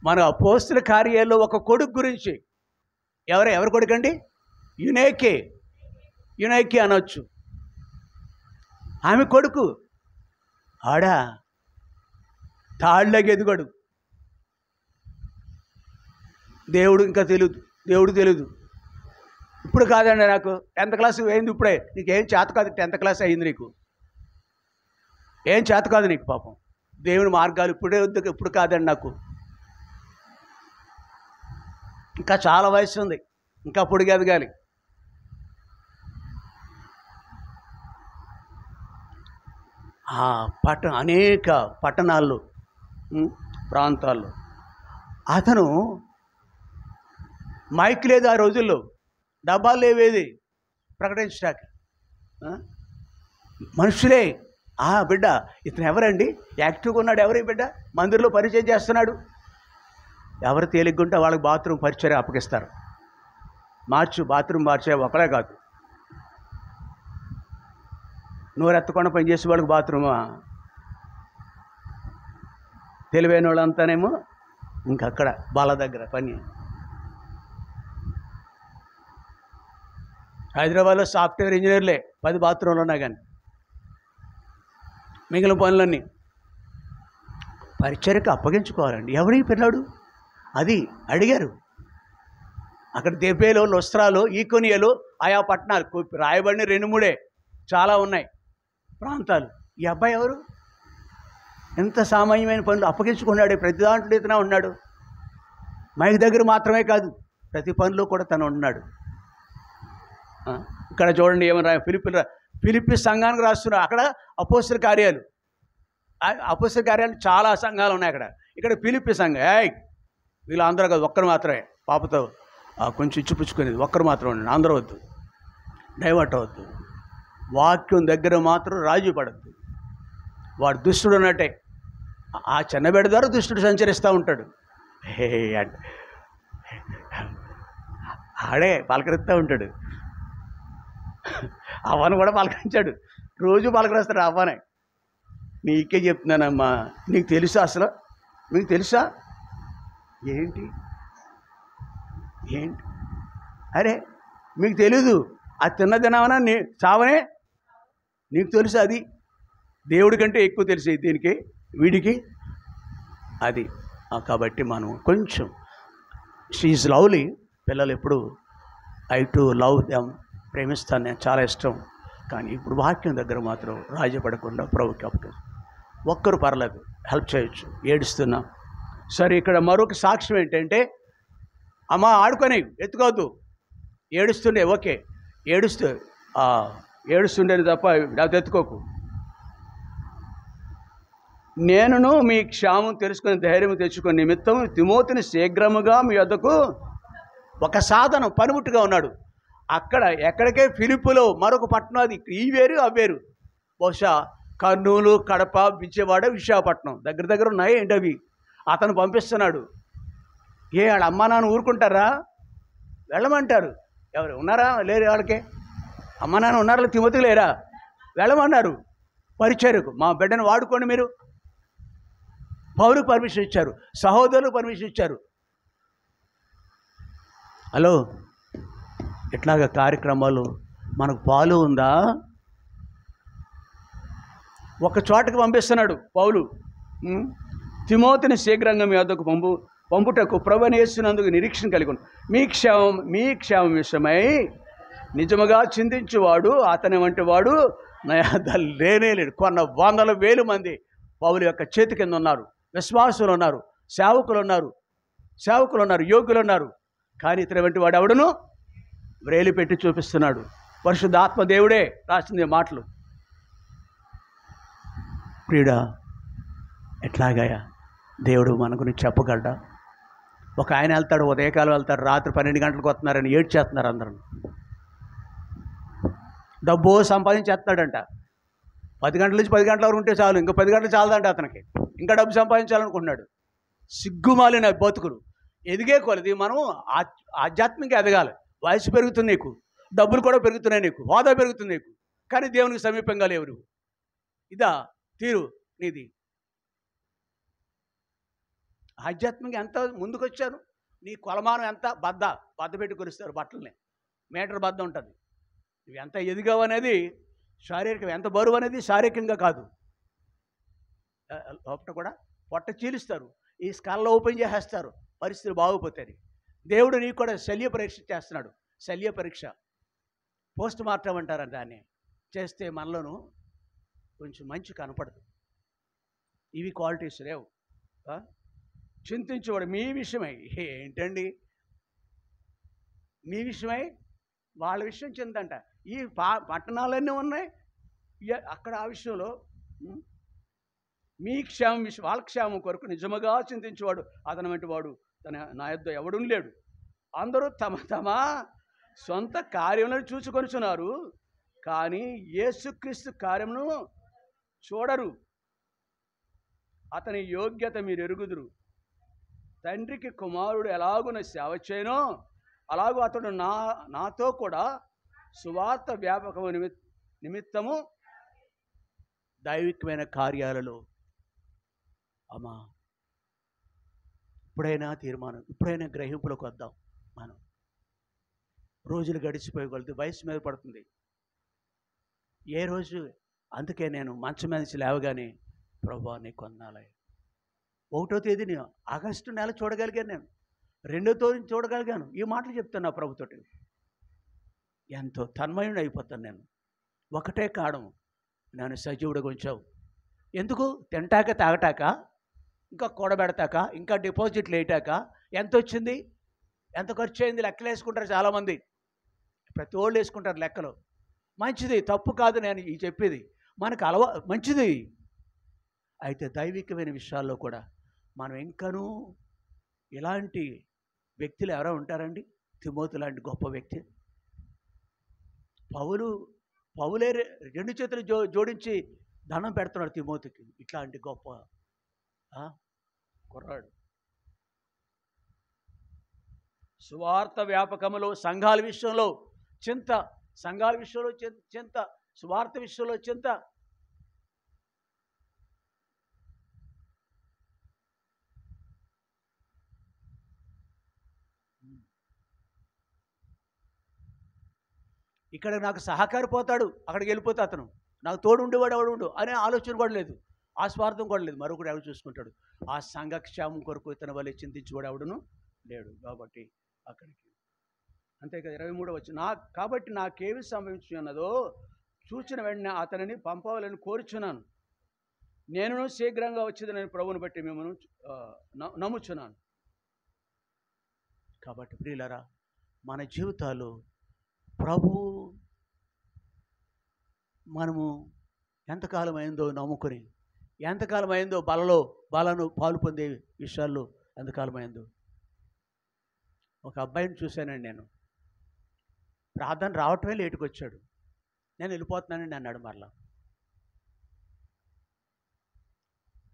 మన అపోస్తుల కార్యాల్లో ఒక కొడుకు గురించి, ఎవరి కొడుకు అండి? యునైకే అనొచ్చు. ఆమె కొడుకు ఆడా తాళ్ళకి ఎదుగడు. దేవుడు తెలియదు. ఇప్పుడు కాదండి, నాకు 10th క్లాస్ అయింది. ఇప్పుడే నీకేం చేత కాదు. 10th క్లాస్ అయింది, నీకు ఏం చేత కాదు. నీకు పాపం దేవుని మార్గాలు ఇప్పుడు కాదండి. నాకు ఇంకా చాలా వయసు ఉంది, ఇంకా పొడిగి ఎదగాలి. అనేక పట్టణాల్లో, ప్రాంతాల్లో అతను మైక్ లేదు ఆ రోజుల్లో, డబ్బాలు లేవేది ప్రకటించడానికి. మనుషులే. బిడ్డ ఇతను ఎవరండి? యాక్టివ్గా ఉన్నాడు. ఎవరి బిడ్డ? మందిరంలో పరిచయం చేస్తున్నాడు. ఎవరు తేలిగ్గుంటే వాళ్ళకి బాత్రూమ్ పరిచయం అప్పగిస్తారు. బాత్రూమ్ మార్చే ఒకడే కాదు, నోరెత్తకుండా పనిచేసే వాళ్ళకి బాత్రూమా? తెలివైన వాళ్ళంతానేమో ఇంకక్కడ బాల దగ్గర పని. హైదరాబాద్లో సాఫ్ట్వేర్ ఇంజనీర్లే 10 బాత్రూంలు ఉన్నాయి, కానీ మిగిలిన పనులన్నీ పరిచర్యకు అప్పగించుకోవాలండి. ఎవరి పిల్లాడు? అది అడిగారు. అక్కడ దెబ్బేలు, లొస్త్రాలు, ఈకొనియలు, ఆయా పట్టణాలు రాయబడిన 2-3 చాలా ఉన్నాయి ప్రాంతాలు. ఈ అబ్బాయి ఎవరు? ఎంత సామాన్యమైన పనులు అప్పగించుకున్నాడు. ప్రతి దాంట్లో ఇతనే ఉన్నాడు. మైక్ దగ్గర మాత్రమే కాదు, ప్రతి పనిలో కూడా తను ఉన్నాడు. ఇక్కడ చూడండి ఏమన్నా ఫిలిప్పీ సంఘానికి రాస్తున్నారు. అక్కడ అపోస్తల కార్యాలు చాలా సంఘాలు ఉన్నాయి అక్కడ. ఇక్కడ ఫిలిప్పీ సంఘం. వీళ్ళందరూ కాదు, ఒక్కరు మాత్రమే. పాపతో కొంచెం ఇచ్చిపుచ్చుకునేది ఒక్కరు మాత్రం ఉండండి. అందరూ వద్దు, డైవర్ట్ అవద్దు. వాక్యం దగ్గర మాత్రం రాజీ పడద్దు. వాడు దుష్టుడు ఉన్నట్టే. ఆ చిన్నబిడ్డ ద్వారా దుష్టుడు సంచరిస్తూ ఉంటాడు. అంటే ఆడే పలకరిస్తూ ఉంటాడు. అవ్వను కూడా పలకరించాడు, రోజు పలకరిస్తాడు అవ్వనే. నీకే చెప్తున్నానమ్మా, నీకు తెలుసా? అసలు మీకు తెలుసా? ఏంటి అరే మీకు తెలీదు. అది తిన్నదినామనా చావనే నీకు తెలుసు. అది దేవుడి కంటే ఎక్కువ తెలిసి దీనికి, వీడికి అది. కాబట్టి మనం కొంచెం షీఈ్ లవ్లీ. పిల్లలు ఎప్పుడు ఐ టు లవ్ దెమ్, ప్రేమిస్తాను, నేను చాలా ఇష్టం. కానీ ఇప్పుడు వాక్యం దగ్గర మాత్రం రాజపడకుండా ప్రభుకి అప్పటి ఒక్కరు పర్లేదు, హెల్ప్ చేయొచ్చు. ఏడుస్తున్నా సరే. ఇక్కడ మరొక సాక్ష్యం ఏంటంటే, అమ్మ ఆడుకొని ఎత్తుకోవద్దు, ఏడుస్తుండే ఓకే, ఏడుస్తుండేది తప్ప లేకపోతే ఎత్తుకోకు. నేనును మీ క్షేమం తెలుసుకుని ధైర్యం తెచ్చుకుని నిమిత్తం తిమోతిని శీఘ్రముగా మీ వద్దకు, ఒక సాధనం పనిముట్టుగా ఉన్నాడు. ఎక్కడికే ఫిలిప్పులో మరొక పట్టణం, అది ఈ వేరు ఆ వేరు, బహుశా కర్నూలు, కడప, విజయవాడ, విశాఖపట్నం దగ్గర ఉన్నాయి. ఏంటి అవి? అతను పంపిస్తున్నాడు. వాళ్ళ అమ్మ నాన్న ఊరుకుంటారా? వెళ్ళమంటారు. ఎవరు ఉన్నారా? లేరు. వాళ్ళకే అమ్మ నాన్న ఉన్నారా? తిమోతికి లేరా? వెళ్ళమన్నారు పరిచర్యకు. మా బిడ్డను వాడుకోండి మీరు. పౌరుకు పర్మిషన్ ఇచ్చారు, సహోదరులకు పర్మిషన్ ఇచ్చారు. హలో, ఇట్లాగా కార్యక్రమాలు మనకు పాలు ఉందా? ఒక చోటకి పంపిస్తున్నాడు పౌలు. తిమోతిని శీఘ్రంగా మీ వద్దకు పంపుటకు ప్రభువుని యేసునందుకు నిరీక్షణ కలిగి ఉంది. మీ క్షేమం విషయమై నిజముగా చింతించువాడు అతని వంటి వాడు నా యొద్ద లేనే లేడు. కొన్న 100,000 మంది పౌలు యొక్క చేతి కింద ఉన్నారు. విశ్వాసులు ఉన్నారు, సేవకులు ఉన్నారు, యోగులు ఉన్నారు. కానీ ఇతని వంటి వాడు ఎవడును వ్రేలి పెట్టి చూపిస్తున్నాడు. పరిశుద్ధాత్మ దేవుడే రాసింది మాటలు. ప్రియుడా, ఎట్లాగా దేవుడు మన గురించి చెప్పగలడా? ఒక ఆయన వెళ్తాడు, ఉదయకాలం వెళ్తాడు, రాత్రి 12 గంటలకు వస్తున్నారని ఏడ్చేస్తున్నారు అందరూ. డబ్బు సంపాదించేస్తున్నాడంట. 10 గంటల నుంచి 10 గంటల వరకు ఉంటే చాలు, ఇంకా 10 గంటలు చాలదంట అతనికి. ఇంకా డబ్బు సంపాదించాలనుకుంటున్నాడు. సిగ్గుమాలిన బతుకులు. ఎదిగే కొలది మనం ఆధ్యాత్మిక ఎదగాలి. వయసు పెరుగుతుంది నీకు, డబ్బులు కూడా పెరుగుతున్నాయి నీకు, హోదా పెరుగుతుంది నీకు, కానీ దేవునికి సమీపంగా లేవు నువ్వు. ఇదా తీరు నీది? ఆధ్యాత్మికంగా ఎంత ముందుకు వచ్చాను, నీ కొలమానం ఎంత బద్ద పెట్టి కొలుస్తారు బట్టలని. మీటర్ బద్ద ఉంటుంది. నువ్వు ఎంత ఎదిగావు అనేది శారీరకం, ఎంత బరువు అనేది శారీరకంగా కాదు. లోపల కూడా పొట్ట చీలుస్తారు, ఈ స్కాల్లో ఓపెన్ చేసేస్తారు పరిస్థితులు బాగుపోతాయి. దేవుడు నీకు కూడా శల్య పరీక్ష చేస్తున్నాడు. శల్య పరీక్ష, పోస్ట్ మార్టం అంటారు దాన్ని. చేస్తే మనలోనూ కొంచెం మంచి కనపడదు. ఇవి క్వాలిటీస్ లేవు. చింతించేవాడు మీ విషయమై. ఏంటండి మీ విషయమై? వాళ్ళ విషయం చింతంట. ఈ పట్టణాలన్నీ ఉన్నాయి, అక్కడ ఆ విషయంలో మీ క్షేమం విషయం, వాళ్ళ క్షేమం కొరకు నిజముగా చింతించేవాడు అతని వంటి వాడు నా యొద్ద ఎవడూ లేడు. అందరూ తమ తమ సొంత కార్యములను చూసుకొనుచున్నారు, కానీ యేసుక్రీస్తు కార్యమును చూడరు. అతని యోగ్యత మీరు ఎరుగుదురు. తండ్రికి కుమారుడు ఎలాగున సేవ చేయనో అలాగూ అతడు నాతో కూడా సువార్త వ్యాపకము నిమిత్తము దైవికమైన కార్యాలలో. అమ్మా, ఇప్పుడైనా తీర్మానం, ఇప్పుడైనా గ్రహింపులకు వద్దాం. మనం రోజులు గడిచిపోయగలదు, వయసు మీద పడుతుంది. ఏ రోజు అందుకే నేను మంచం మీద నుంచి లేవగానే ప్రభువా నీకు వందనాలయ్యా. 1వ తేదీని ఆగస్టు నెల చూడగలిగాను, నేను 2వ తేదీని చూడగలిగాను. ఈ మాటలు చెప్తాను నా ప్రభుతోటి. ఎంతో తన్మయుని అయిపోతాను నేను. ఒకటే కారణం, నన్ను సజీవుడిగా ఉంచావు. ఎందుకు? తింటాక తాగటాక, ఇంకా కూడబెడతాక, ఇంకా డిపాజిట్లు వేయటాక. ఎంత వచ్చింది, ఎంత ఖర్చు అయింది లెక్కలు వేసుకుంటారు చాలామంది. ప్రతి వాళ్ళు వేసుకుంటారు లెక్కలు. మంచిది, తప్పు కాదు నేను ఈ చెప్పేది, మనకు మంచిది. అయితే దైవికమైన విషయాల్లో కూడా మనం ఇంకనూ ఇలాంటి వ్యక్తులు ఎవరో ఉంటారండి. తిమోతి లాంటి గొప్ప వ్యక్తి. పౌలే 2 చేతులు జోడించి దండం పెడుతున్నాడు తిమోతికి. ఇట్లాంటి గొప్ప కుర్రాడు. సువార్త వ్యాపకములో సంఘాల విషయంలో చింత, సంఘాల విషయంలో చింత, సువార్త విషయంలో చింత. ఇక్కడ నాకు సహకారిపోతాడు, అక్కడికి వెళ్ళిపోతే అతను నాకు తోడు ఉండేవాడు ఎవడు అనే ఆలోచన కూడా లేదు, ఆ స్వార్థం కూడా లేదు. మరొకడు ఎవడు చూసుకుంటాడు? ఆ సంఘక్షేమం కొరకు ఇతని వల్ల చింతించేవాడు ఎవడును లేడు. కాబట్టి అక్కడికి అంతే కదా. 23 వచ్చి కాబట్టి నాకేమి సంభవించున్నదో చూచిన వెంటనే అతనిని పంపవాలని కోరుచున్నాను. నేను శీఘ్రంగా వచ్చేది నేను ప్రభువుని బట్టి మిమ్మల్ని నమ్ముచున్నాను. కాబట్టి ప్రియులారా, మన జీవితాలు ప్రభు మనము ఎంతకాలం అయిందో నమ్ముకొని, ఎంతకాలం అయిందో బలను పాలు పొందే విషయాల్లో ఎంతకాలం అయిందో. ఒక అబ్బాయిని చూశానండి నేను. ప్రార్థన రావటమే లేటుకు వచ్చాడు. నేను వెళ్ళిపోతున్నానండి అన్నాడు. మరలా,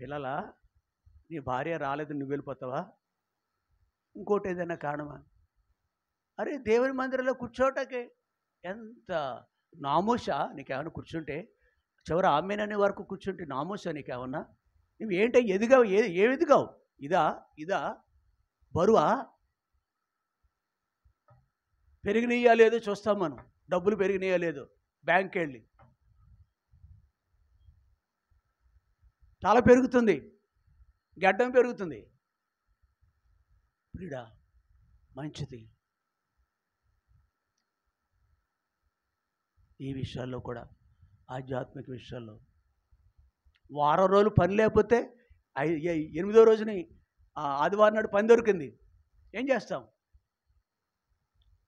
పిల్లలా నీ భార్య రాలేదు, నువ్వు వెళ్ళిపోతావా? ఇంకోటి ఏదైనా కారణమా? అరే దేవుని మందిరంలో కూర్చోటకే ఎంత నామోష నీకేమన్నా? కూర్చుంటే చివరి ఆమెననే వరకు కూర్చుంటే నామోష నీకేమన్నా? నువ్వు ఏంటో ఎదిగావు, ఏమి ఎదిగావు? ఇదా బరువా? పెరిగినయ్యా లేదో చూస్తాం మనం. డబ్బులు పెరిగినయ్యా లేదో బ్యాంక్కి వెళ్ళి చాలా పెరుగుతుంది, గడ్డం పెరుగుతుంది. ప్రియుడా, మంచిది. ఈ విషయాల్లో కూడా, ఆధ్యాత్మిక విషయాల్లో వారం రోజులు పని లేకపోతే 8వ రోజుని ఆదివారం నాడు పని దొరికింది, ఏం చేస్తాం?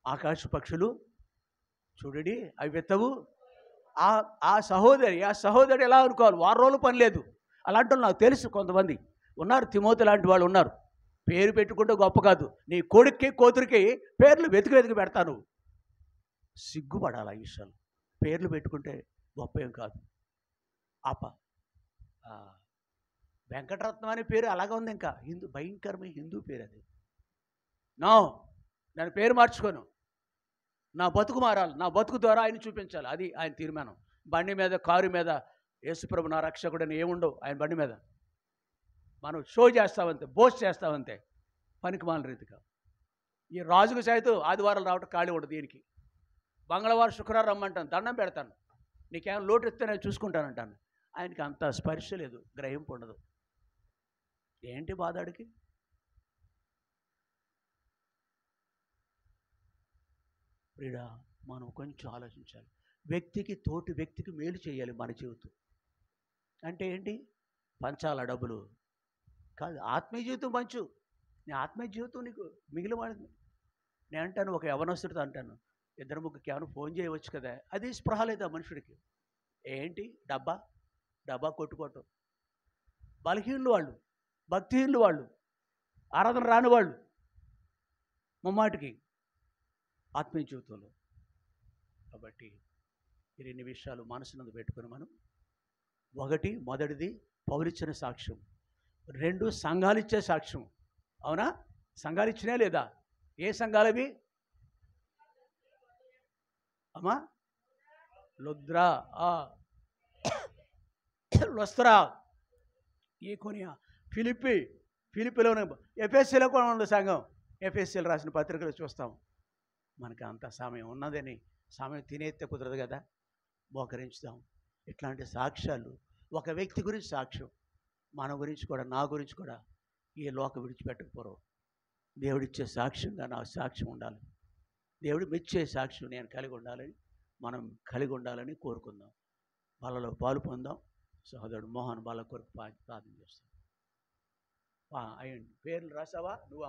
ఆకాశ పక్షులు చూడండి, అవి వెత్తవు. ఆ సహోదరి ఎలా అనుకోవాలి? వారం రోజులు పని లేదు, అలాంటి వాళ్ళు నాకు తెలుసు, కొంతమంది ఉన్నారు, తిమోతి లాంటి వాళ్ళు ఉన్నారు. పేరు పెట్టుకుంటే గొప్ప కాదు, నీ కొడుక్కి కూతురికి పేర్లు వెతికి వెతికి పెడతాను. సిగ్గుపడాలి ఆ విషయాలు. పేర్లు పెట్టుకుంటే గొప్ప ఏం కాదు. ఆప వెంకటరత్నం అనే పేరు అలాగే ఉంది, ఇంకా హిందూ, భయంకరమైన హిందూ పేరు అది. నో, నేను పేరు మార్చుకోను. నా బతుకు మారాలి, నా బతుకు ద్వారా ఆయన చూపించాలి, అది ఆయన తీర్మానం. బండి మీద, కారు మీద యేసుప్రభు నా రక్షకుడని ఏముండవు ఆయన బండి మీద. మనం షో చేస్తామంతే, బోస్ట్ చేస్తామంతే, పనికి మాలిన రీతిగా. ఈ రాజుకు సైతం ఆదివారాలు రావటం ఖాళీ ఉండదు. దీనికి మంగళవారం శుక్రవారం రమ్మంటాను, దండం పెడతాను, నీకేమైనా లోటు ఇస్తే నేను చూసుకుంటానంటాను. ఆయనకి అంత స్పర్శ లేదు, గ్రహింపు ఉండదు. ఏంటి బాధాడికి? ప్రియుడా, మనం కొంచెం ఆలోచించాలి. వ్యక్తికి, తోటి వ్యక్తికి మేలు చేయాలి మన జీవితం. అంటే ఏంటి? పంచాల డబ్బులు కాదు, ఆత్మీయ జీవితం పంచు. నీ ఆత్మీయ జీవితం నీకు మిగిలిన వాళ్ళకి. నేను అంటాను, ఒక యవనస్తుడితో అంటాను, 2-3 కేవలం ఫోన్ చేయవచ్చు కదా. అది స్పృహ లేదు ఆ మనుషుడికి. ఏంటి? డబ్బా కొట్టుకోవటం. బలహీనులు వాళ్ళు, భక్తిహీనులు వాళ్ళు, ఆరాధన రాని వాళ్ళు ముమ్మాటికి ఆత్మీయ జీవితంలో. కాబట్టి ఈ 2 విషయాలు మనసునందు పెట్టుకుని మనం, మొదటిది పౌలిచ్చిన సాక్ష్యం, 2 సంఘాలు ఇచ్చే సాక్ష్యం. అవునా? సంఘాలు ఇచ్చినా లేదా? ఏ సంఘాలవి అమ్మా? లుద్రా, లొస్త్రా, ఈకొనియా, ఫిలిప్పీలోనే, ఎఫెసీలో కూడా ఉంది సంఘం. ఎఫెసీలు రాసిన పత్రికలు చూస్తాం. మనకి అంత సమయం ఉన్నదని, సమయం తినేస్తే కుదరదు కదా, మోకరించుదాం. ఇట్లాంటి సాక్ష్యాలు, ఒక వ్యక్తి గురించి సాక్ష్యం, మన గురించి కూడా, నా గురించి కూడా ఈ లోక విడిచిపెట్టకపోరు. దేవుడిచ్చే సాక్ష్యంగా నా సాక్ష్యం ఉండాలి, దేవుడు మెచ్చే సాక్ష్యం నేను కలిగి ఉండాలని, మనం కలిగి ఉండాలని కోరుకుందాం. వాళ్ళలో పాలు పొందాం. సహోదరుడు మోహన్ వాళ్ళ కొరకు ప్రార్థన చేస్తాం. అయ్యండి, పేర్లు రాసావా నువ్వు?